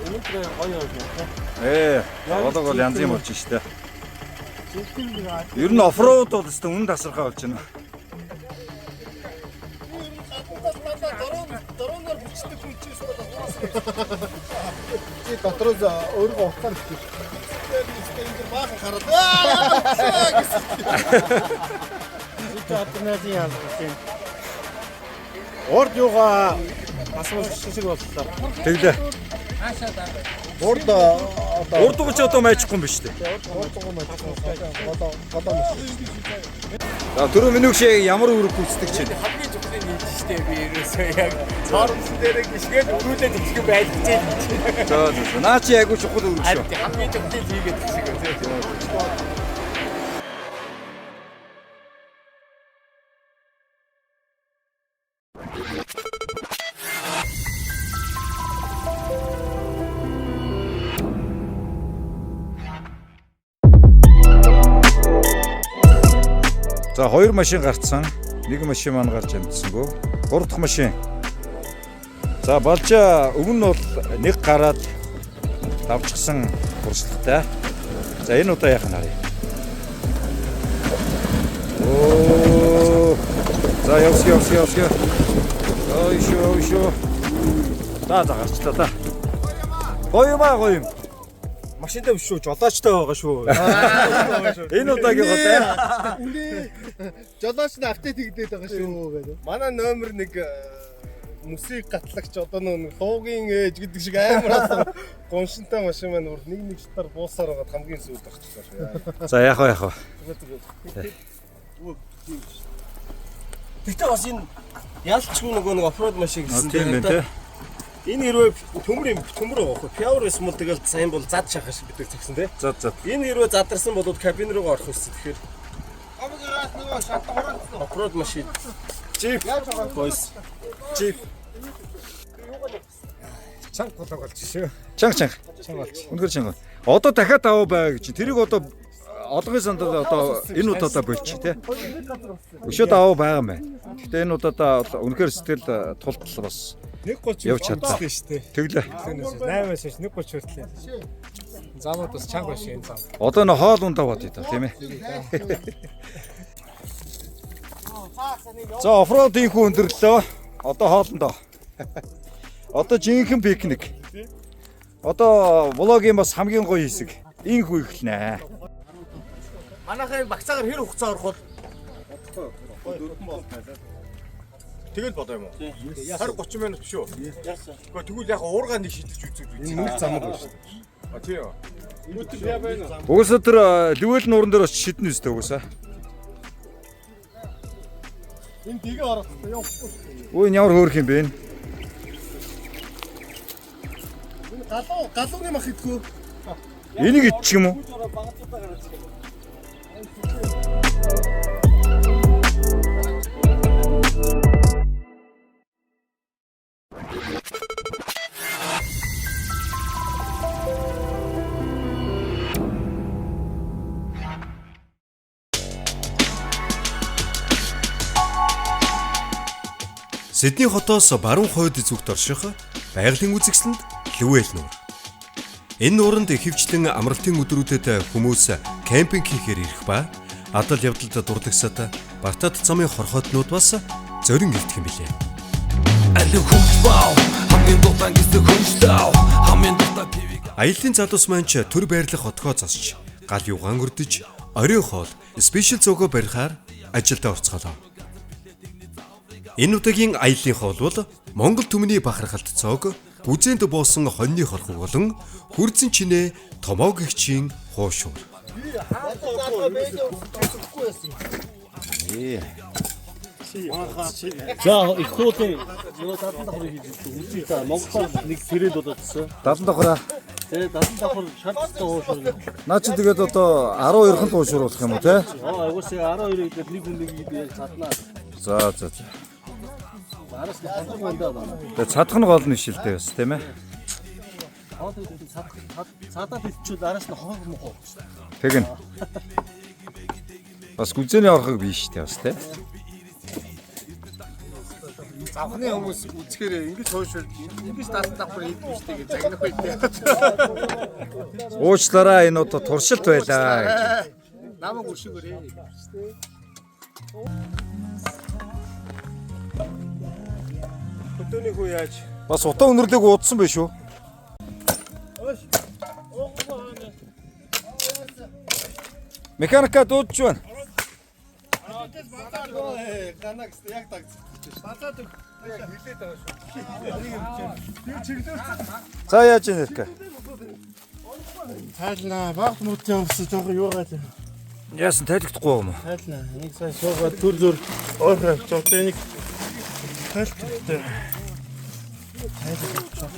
Өнөөдөр гоё явж байна. Болог бол янз юм болж штэ. Ер нь офроуд бол өстө үн тасархай болж байна. Дөрөөнөр бичдэг хүн Чи дотроос өөрөө утгаар хэлчих. Энэ баахан хараад. Чи атнаас яа. Урд юугаа асуус шиг боллоо. Тэглээ. Урд Урд ч одоо майчихгүй юм биш үү? За 4 минут шиг ямар өрөг гүйцэтгэж чинь. хамгийн чухлын нэг штэ би ерөөсөө яг цаормсон дээр гисгээд өрүүлээд ирэх юм байлгаж байна. За наа чи айгуу чухал өрөг шүү. Хамгийн чухлын хийгээд ирэх шиг. За 2 машин гарцсан. 1 машин маань гарч амжсангүй. 3 дахь машин. За балжаа өмнө нь бол нэг гараад давчихсан туршлагатай. За энэ удаа яах нь харъя. Оо. За явс. Ой шүү. За гарчлаа та. Гоё юм. Машинтай биш шүү, жолоочтой байгаа шүү. Энэ удаагийн готой. Жолооч нь автет хийгдээд байгаа шүү гэдэг. Манай номер 1 мөсийг гатлагч одоо нэг луугийн ээж гэдэг шиг амар гоншинтай машин маань өөр нэг шатаар буусаар байгаа хамгийн сүүлд багчлаа шүү. За яах вэ? Тэгтээ бас энэ ялчгүй нэг оффроуд машин гэсэн тийм байна те. Энэ хэрвээ төмөр байгаа хөө. Power small тэгэл сайн бол зад шахах шиг бидэг тэгсэн те. За. Энэ хэрвээ задарсан болоод кабин руугаа орох үсэ тэгэхээр Амгаас нөгөө шатаа хорон. оффроуд машин. Jeep. Boys. Jeep. Чанга болоо болж шүү. Чанга. Үнэхээр чанга. Одоо дахиад аваа бай гэж. Тэрийг одоо олгын сандаа одоо энэ удаадаа болчих тий. Өшөөд аваа байгаа юм байна. Гэтэ энэ удаадаа үнэхээр сэтгэл тултал бас 1:30 явж чадлаа шүү дээ. Тэглээ. 8-аас 1:30 хүртлээ. Замууд бас чанга биш энэ зам. Одоо нэ хоол ундаа бод идэ тийм ээ. За офроудын хүн өндөрлөө. Одоо хоолндоо. Одоо жинхэнэ пикник. Одоо влогийн бас хамгийн гоё хэсэг. Энэ хүү эхэлнэ. Манайхаа багцаагаар хэр хугацаа орох бол Тэгэл бодоо юм уу? 20-30 минут биш үү? Яасан. Гэхдээ тэгвэл яг уургаа нэг шидэж үзээд үү? Нэг замаг байна шүү. А тийм. Өдөр яа байна? Угсаа тэр дэвэл нууран дээр бас шиднэ үстэй угсаа. Энэ дэгээ орох явахгүй. Өө энэ ямар хөөрх юм бэ энэ? Энэ галууны мах идэх үү? Энийг идчих юм уу? Сидней хотоос баруун хойд зүгт орших байгалийн үзэсгэлэнд Лүвэл нуур. Энэ нууранд ихэвчлэн амралтын өдрүүдэд хүмүүс кемпинг хийхээр ирэх ба адал явдалд дурдсад Бартад замын хорхоотнууд бас зорин илтгэх юм билээ. Аяллаа залуус маань ч төр байрлах хотгоо засч гал югаан өрдөж оройн хоол спешиал зөөгөө барихаар ажилдаа орцголоо. Энэ удаагийн аяллаа хоол бол Монгол түмний бахархалт цоог бүзээнд буусан хоньны хорхог болон хүрзэн чинээ томоог гихчийн хуушуур. За их хуудын нөгөө дадан давхрыг хийж үзье та Монголоор нэг тэрэнд болоодсон. Дадан давхраа. Тэгээ дадан давхар шаардлагатай уушуурна. Наа чи тэгээд одоо 12-ын уушууруулах юм уу те? Агуусаа 12 гэдэг нэг хүн нэг яг цаднаа. За. Араас нь хадгалах байна даа. Тэгээд цадах нь гол нь шилтэй бас тийм ээ. Цадаа хэлчихвэл араас нь хоног мохоо. Тэгнь. Бас гүзээний орхог биш тий бас тий. Завхны хүмүүс үзэхээр ингэж хойшоо ингэж даасан давхар идэх биш тэгээ загнах байлээ. Уучлаарай энэ одоо туршилт байлаа гэж. Намайг өршөөгөөрэй. Хөдөөний хүү яаж? Бас утаа өнөрлөг уудсан байх шүү. Механика дуудаж байна. За яаж ийм хэрэг? Тайлнаа баг мөтийн өмсөж жоохон юугаад Яасан тайлхдахгүй юм уу? тайлнаа. Нэг сайн суугаад төр зөр ойроо авчихсан. Энийг тайлттай.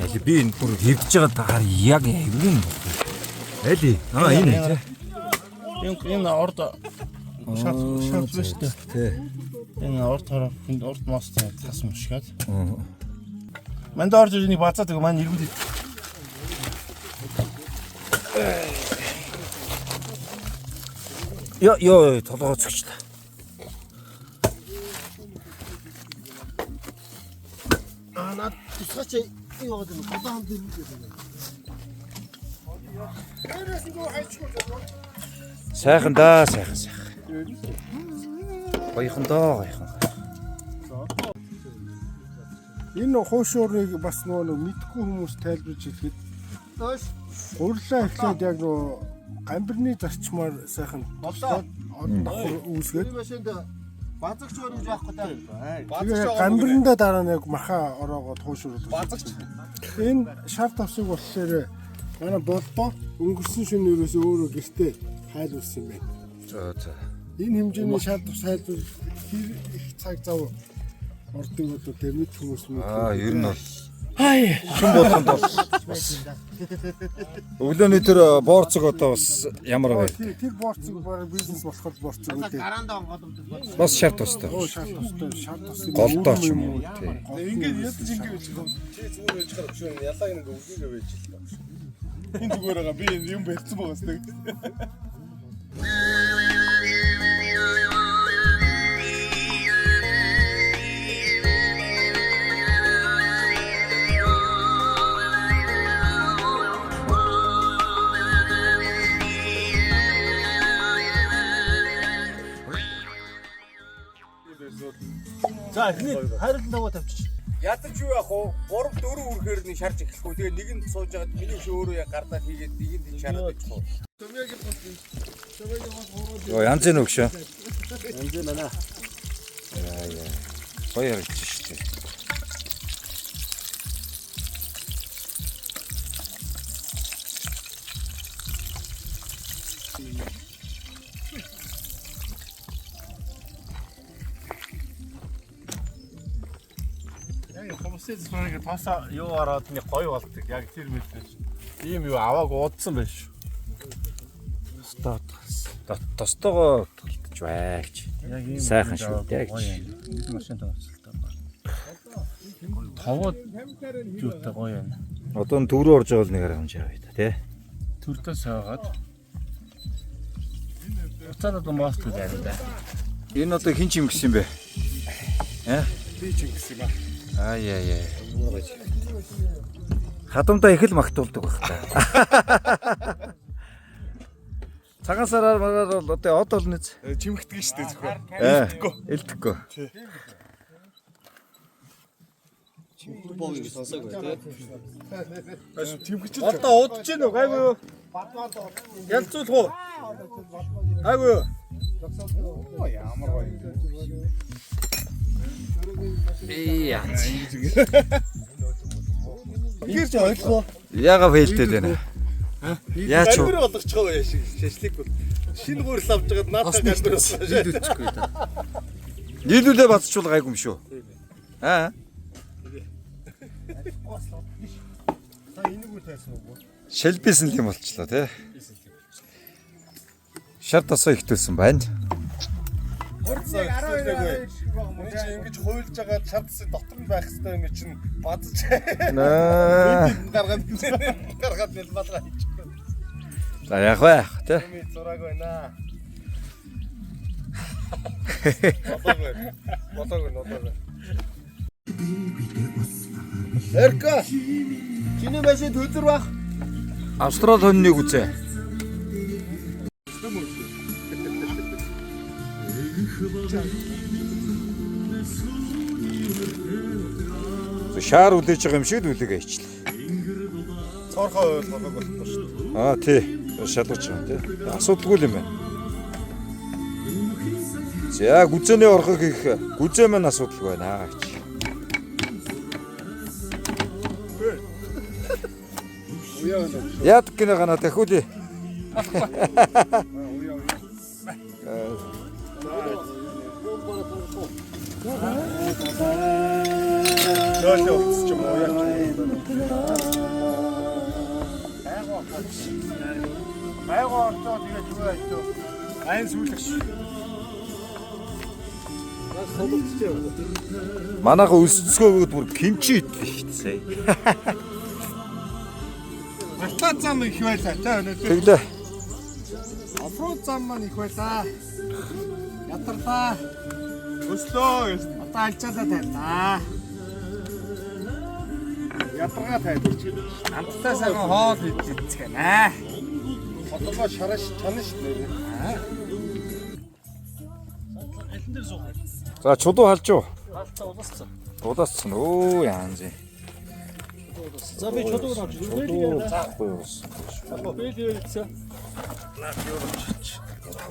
Али би энэ бүр хэвдэж байгаа дахаар яг хэвгэн. Али энэ Энэ орд шат биш үү? тий. Энэ орд хараа орд мостой тас мушгаад. Манд орж ирэх нэг бацаад байгаа маань иргэн. Ёо толгой цогчлаа. Наад тусгаач яваад байна. Голоон дээр үү гэдэг. Сайхан да, сайхан. Гоёхон доо, гоёхон. Энэ хуушуурыг бас нөгөө мэдхгүй хүмүүс тайлбарж хэлэхэд гурлаа эхлээд яг нөгөө гамбирны зарчмаар сайхан болоод үүсгээд Базагч өөр гэж байхгүй даа. тэгээ гамбирндаа дараа нь яг маха ороогоод хуушууруулж базагч. Энэ шар тавсыг болохоор манай болдоо өнгөрсөн шөнө өрөөс өөрөө гэртээ хайл үссэн юм байна. За. Энэ хэмжээний шар тус хайлбар хэр их цаг зав ордог болоо тэ мэд хүмүүс мэд. Ер нь бол шин болгонд бол өглөөний тэр боорцог одоо бас ямар вэ? Тэр боорцог бараг бизнес болохоор боорцог үү. Гараанда онгодод. Бас шар тустай. Шар тус. Голдоо ч юм уу тий. Ингээд ядаж ингэж чи зүгээр байж гарах шүү. Ялаг нэг өвгийгээ байж л таа. Энэ зүгээр байгаа би юм барьсан байгаа сте. За эхний хайрлан даваа тавьчих. Ядаж юу яах вэ? 3 4 үрхээр нэг шарж эхлэхгүй. Тэгээ нэг нь сууж байгаад миний чи өөрөө яг гардаа хийгээд нэг нь шараад ичих. Йоо янз нь өгшөө. Янз нь байна. Яа. Гоё харагдаж штэ. Хомсэд смарыг тасаа юу ороод нэг гоё болдог. Яг тэр мэтлээ. Ийм юу авааг уудсан байж. Тостогоо толтож байгч. Яг ийм сайхан шүү дээ. Машин тавцалтай байна. Тавууд юутай гоё байна. Одоо н төв рүү орж байгаа л нэг арга хэмжээ авъя тий. Төрдөө саагаад. Уцаад мост дээр байна. Энэ одоо хин ч юм гисэн бэ? Би ч ингэсэн юм аа. Яа. Хадамдаа их л магтуулдаг байх та. Цагаан сараар мараар бол одоо од олно ч Чимэгдэж штэ зөвхөн. элдэхгүй. Чимхэр боог ингэ сонсоог бай тээ. Чимэгч л. Одоо удаж гин үү гайгүй юу? Ялцуулах уу? Гайгүй юу? Ямар гоё юм. Яа. Игэр ч ойлгоо. Яга фейлтэй байна. Яач вэ? Гамбир болгочихоо яа шиг шашлык. Шинэ гурил авч байгаад наадах гамбир болсон. Нийлүүлчихгүй та. Нийлүүлээ бацчул гайгүй юм шүү. Шэлбисэн л юм болчлоо тий. Шар тасаа ихтүүлсэн байна. Хурцыг 12 мөн чи ингэж хуйлж байгаа чадсан дотор нь байх хэрэгтэй юм чинь бадж. Гаргаад нэлбалгаа хийчихв. За яг вэ тий. Ми зураг байна. Ботог. Эрка. Чиний машин төдөр бах. Австрал хоньныг үзээ. Шаар үлээж байгаа юм шиг л үлээгээ ичлээ. Цорхоо болгох болсон шүү дээ. Аа тий. Шалгаж байгаа тий. Асуудалгүй юм байна. За гүзээний орхог их гүзээ маань асуудалгүй байна гэж. Яд гэнэ гана дахиули. Нөлөө ч юм уу яа. Айгаа орцоо тэгээд юу яа. Айн сүүлэгш. Манайха өсцгөөгд бүр кимчи идлээ шүү дээ. Алтан зам их байлаа тий өнөөдөр. Тэглээ. Офроуд зам маань их байлаа. Ятарлаа. Өслөө гэж. Одоо алчаалаа тайлаа. Ядаргаа тайлбарч. Амттай сайхан хоол идчихэнэ. Хотоо шараш чанаш нэр. За чулуу халж уу. Хаалцаа уласцсан. Удасцсан. Өө яан зэ. За би чулууг авч Чулуу заахгүй юу. би л ирсэн.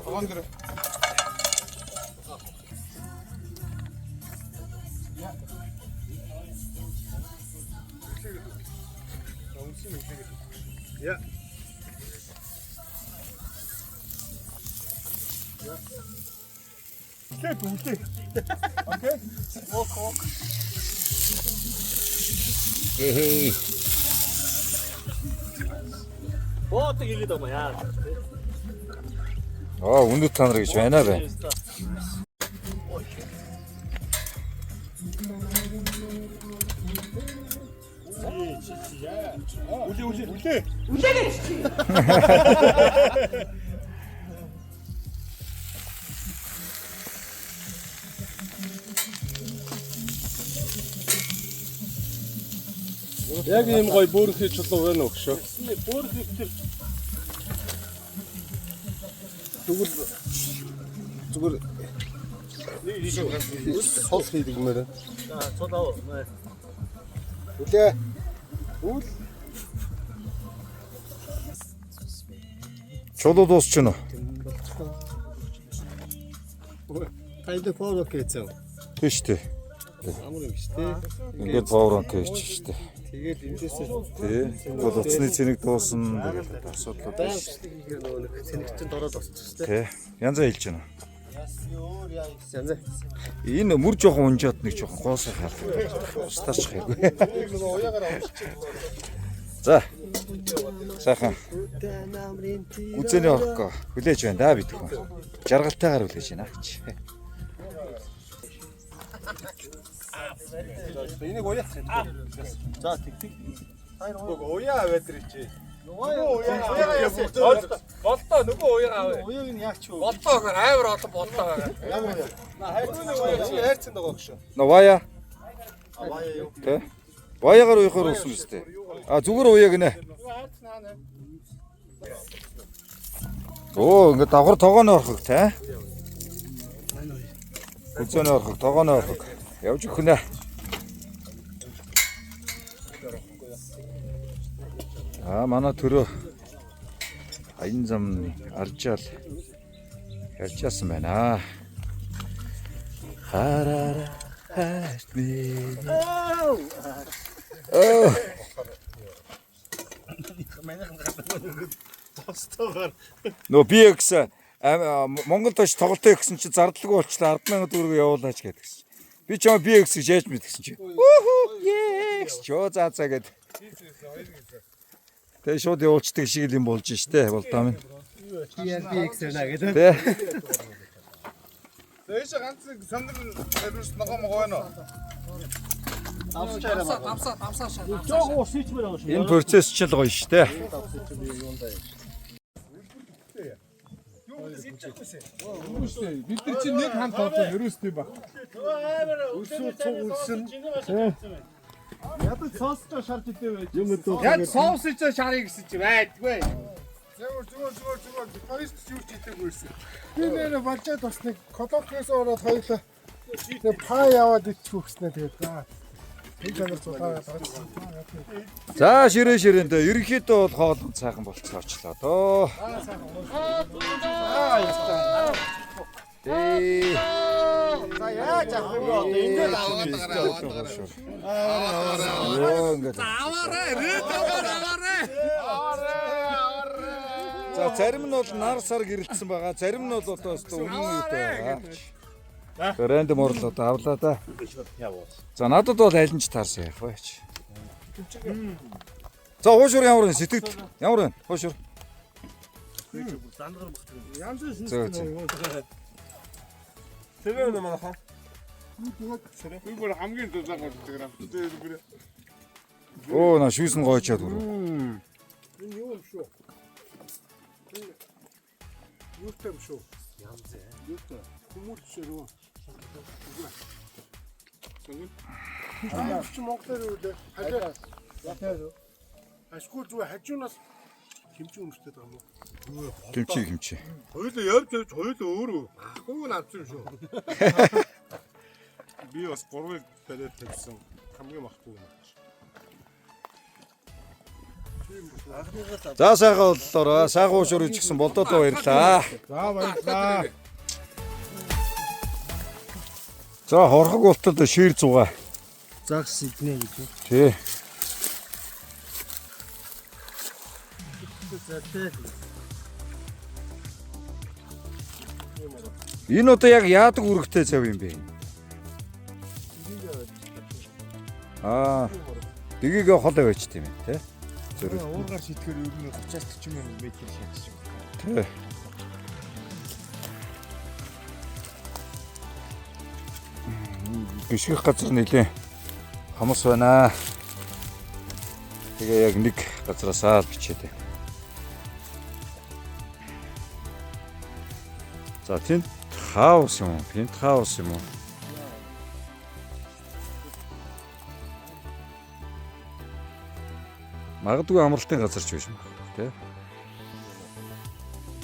Ондэр. Ja. Kijk, hoe het ligt. Oké? Walk. Хээ. Боотыг хэлээд байгаа яа. Аа үнэт та нар гэж байна бай. Үлээ. Яг ийм гоё бөөрхий чулуу байна уу гшөө. Бөөрхий тэр Зүгээр сол хийдэг юм байна. цол аваа. Үлээ. Чулуу дуусчихно. Тайлбар фоло хийцэн. Тийш тий. Амар юм шүү дээ. Ингээд пауранк хийж штэ. Тэгээд эндээсээ Тий. Бол утасны цэник дуусна. Тэгээд асуудлууд байна. хийхээр нөгөө нэг цэнэгчэнд ороод осчих шүү дээ. Тий. Янзаа хэлж байна. Янзаа. Энэ мөр жоохон унжаад нэг жоохон гоосоо хаалт. Устаач хайгүй. За. Сайхан. Гүзээний орхоо хүлээж байна да бид хүн. Жаргалтайгаар хүлээж байна ач. Энийг уяах. За тэг. Нөгөө уяа аваад ирчихэ. Уяа яасан. Болтоо нөгөө уяа аваа. Уяаг нь яач юу? Болтоогоор амар олон болтоо байгаа. Ямар уяа? Хайрцаг байгаа гэж. Навая. Аваа юу? Тэ. Баягаар уяхаар uuсан үстэй. А зүгээр уяа гинэ. Оо ингээд давхар тогооны орхог те. Гүзээний орхог, тогооны орхог. Явж өгнө. А манай төрөө аян зам аржаал ярьжсэн байна. Харара хатми. Нөө би гэсэн Монгол точ тоглолтоо гэсэн чи зардалгүй болчлаа 10,000 төгрөг явуулаач гэдгсэн. Би ч юм би гэсэн яаж мэдгсэн чи. Yes, чоо заа гэд. Тэ шууд явуулцдаг шиг л юм болж штэ болдоо минь. TRBX нэ гэдэг. Тэ. Тэйш ганц сандар эрүүс ногоо могоо байна уу? Амсаа шаа. Жог ус хийчмээр байгаа шүү. Энэ процесс ч л гоё штэ. Бид нар чинь нэг хамт одоо ерөөстэй баг. Өсөө цуг үлсэн. Ядаж соосч шарж идэв байж. Юм дөө. Яг соус хийж шарыг гэсэн чи байдгүй. Зүгээр. Хоёрт ч юу ч хийдэггүй байсан. Би нэр болжаад бас нэг колокноос ороод хоёулаа нэг паа яваад ичих өгснэ тэгээд. За ширээндээ ерөнхийдөө бол хоолн цаахан болцоочлоо доо. За яаж авах вэ? Ингээд аваад байгаа. За зарим нь бол нар сар гэрэлтсэн байгаа. Зарим нь бол одоо үнэн үедээ байгаа. Рэндом орлоо одоо авлаа да. За надад бол аль нь ч таарсан яах вэ? За хуушур ямар вэ? Сэтгэл ямар вэ? Хуушур. Тэгээ нэ манайхан. Би бүр хамгийн дулаан болдог юм. Оо на шүүс нь гоочоод бүр. Энэ юу юм шүү? Юу юм шүү? Янз ээ. Юу вэ? Хүмүүст ширүү. Чи Монголоор үлээ. Хажаас. Яатаа. Ашгүй зүгээр хажуунаас хэмжи өмсдөг юм уу? Хэмчи. Хоёулаа явж хоёулаа өөрөө. Ахгүй нь авсан шүү. Би бас 3-ыг бариад тавьсан. Хамгийн махгүй юм. За сайхан боллоо. Сайхан уушур ичсэн болдоо баярлаа. За баярлаа. За хорхог болтод шир 6. Загс иднэ гэж. Тий. Энэ одоо яг яадаг үүрэгтэй цав юм бэ? Дгийг хол аваач тийм ээ, тий? Зөв. Уургаар шитгэр ер нь 30-40 метр шатчих юм. Тий. Бишгэх газар нэлээ хамас байна. Тэгээ яг нэг газараасаа л бичээд. За тэнд хаус юм уу? Пент хаус юм уу? Магадгүй амралтын газар ч биш юм байна, тий?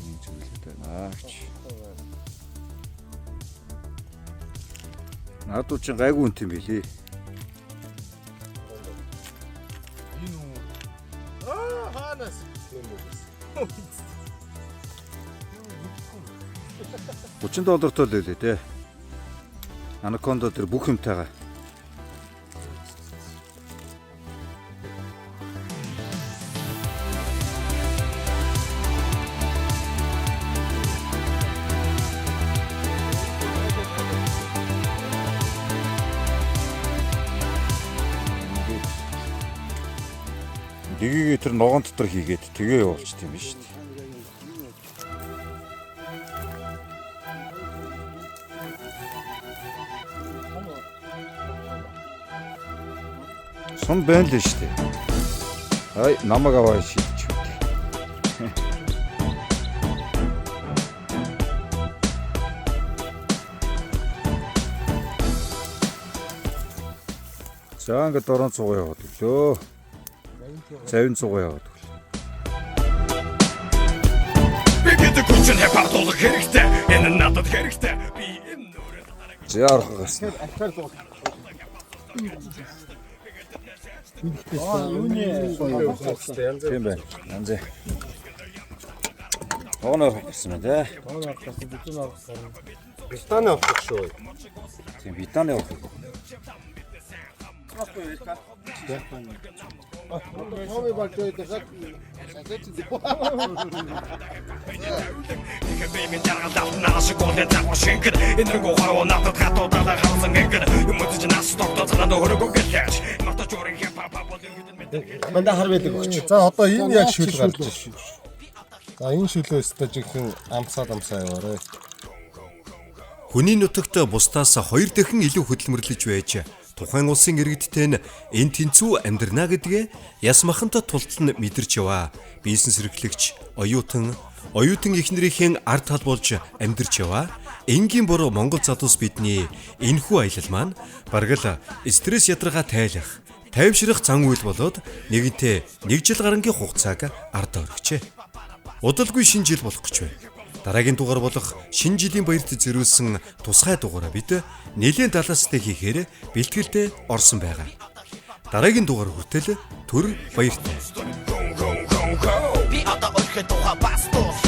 Нэг зүйлтэй наач. Наадуу чи гайгүй үнт юм билий. Энэ үү? Хаанаас? $30 л байлээ те. Анаконда тэр бүх юмтайгаа. Дэгийг тэр ногоон дотор хийгээд тэгээ явуулчих юм биш үү? Сон байна л шүү дээ. Ай, намайг аваа шийдчих. За ингээд дорон цугаа яваад өглөө. 50 цугаа яваад өглөө. Би гэдэг хүчин хапаатуулах хэрэгтэй. Энэ надад хэрэгтэй. Би энэ нүрэ дараагийн. За аргагаас. Тийм байна. Янз. Тооноор хийсэн мэ тэ. Тооноор хийсэн бидний орсон. Британи авах шүү. Тийм Британи авах. Хаваа багтаад дахиад сасэт дээ. Бэмэн жаргалд нааш гол тавар шингэр энэ гоо надад хатуудаа хавсан гэр юм уу ч нас тогтоо цаанд хөргөө гэлж матч өрин хапа болон Манда хар байдаг өгч. За одоо энэ яг шүл гарч шүү. За энэ шүлөө өстой жинхэнэ амсаа яваарэ. Хүний нутагт бусдаас 2 дахин илүү хөдөлмөрлөж байж тухайн улсын иргэдтэй нь энэ тэнцүү амьдрна гэдгээ яс махантай тултал нь мэдэрч яваа. Бизнес эрхлэгч оюутан эхнэрийнхээ ард тал болж амьдарч яваа. Энгийн буруу Монгол залуус бидний энэхүү аялал маань бараг л стресс ядаргаа тайлах, тайвшрах зан үйл болоод нэгэнтээ 1 жил гарангийн хугацааг ард оргичээ. Удалгүй шинэ жил болох гэж байна. Дараагийн дугаар болох шинэ жилийн баярт зориулсан тусгай дугаараа бид нэлээд далаастай хийхээр бэлтгэлдээ орсон байгаа. дараагийн дугаар хүртэл түр баяртай. Би одоо өөрхөн тухай бас дуусна.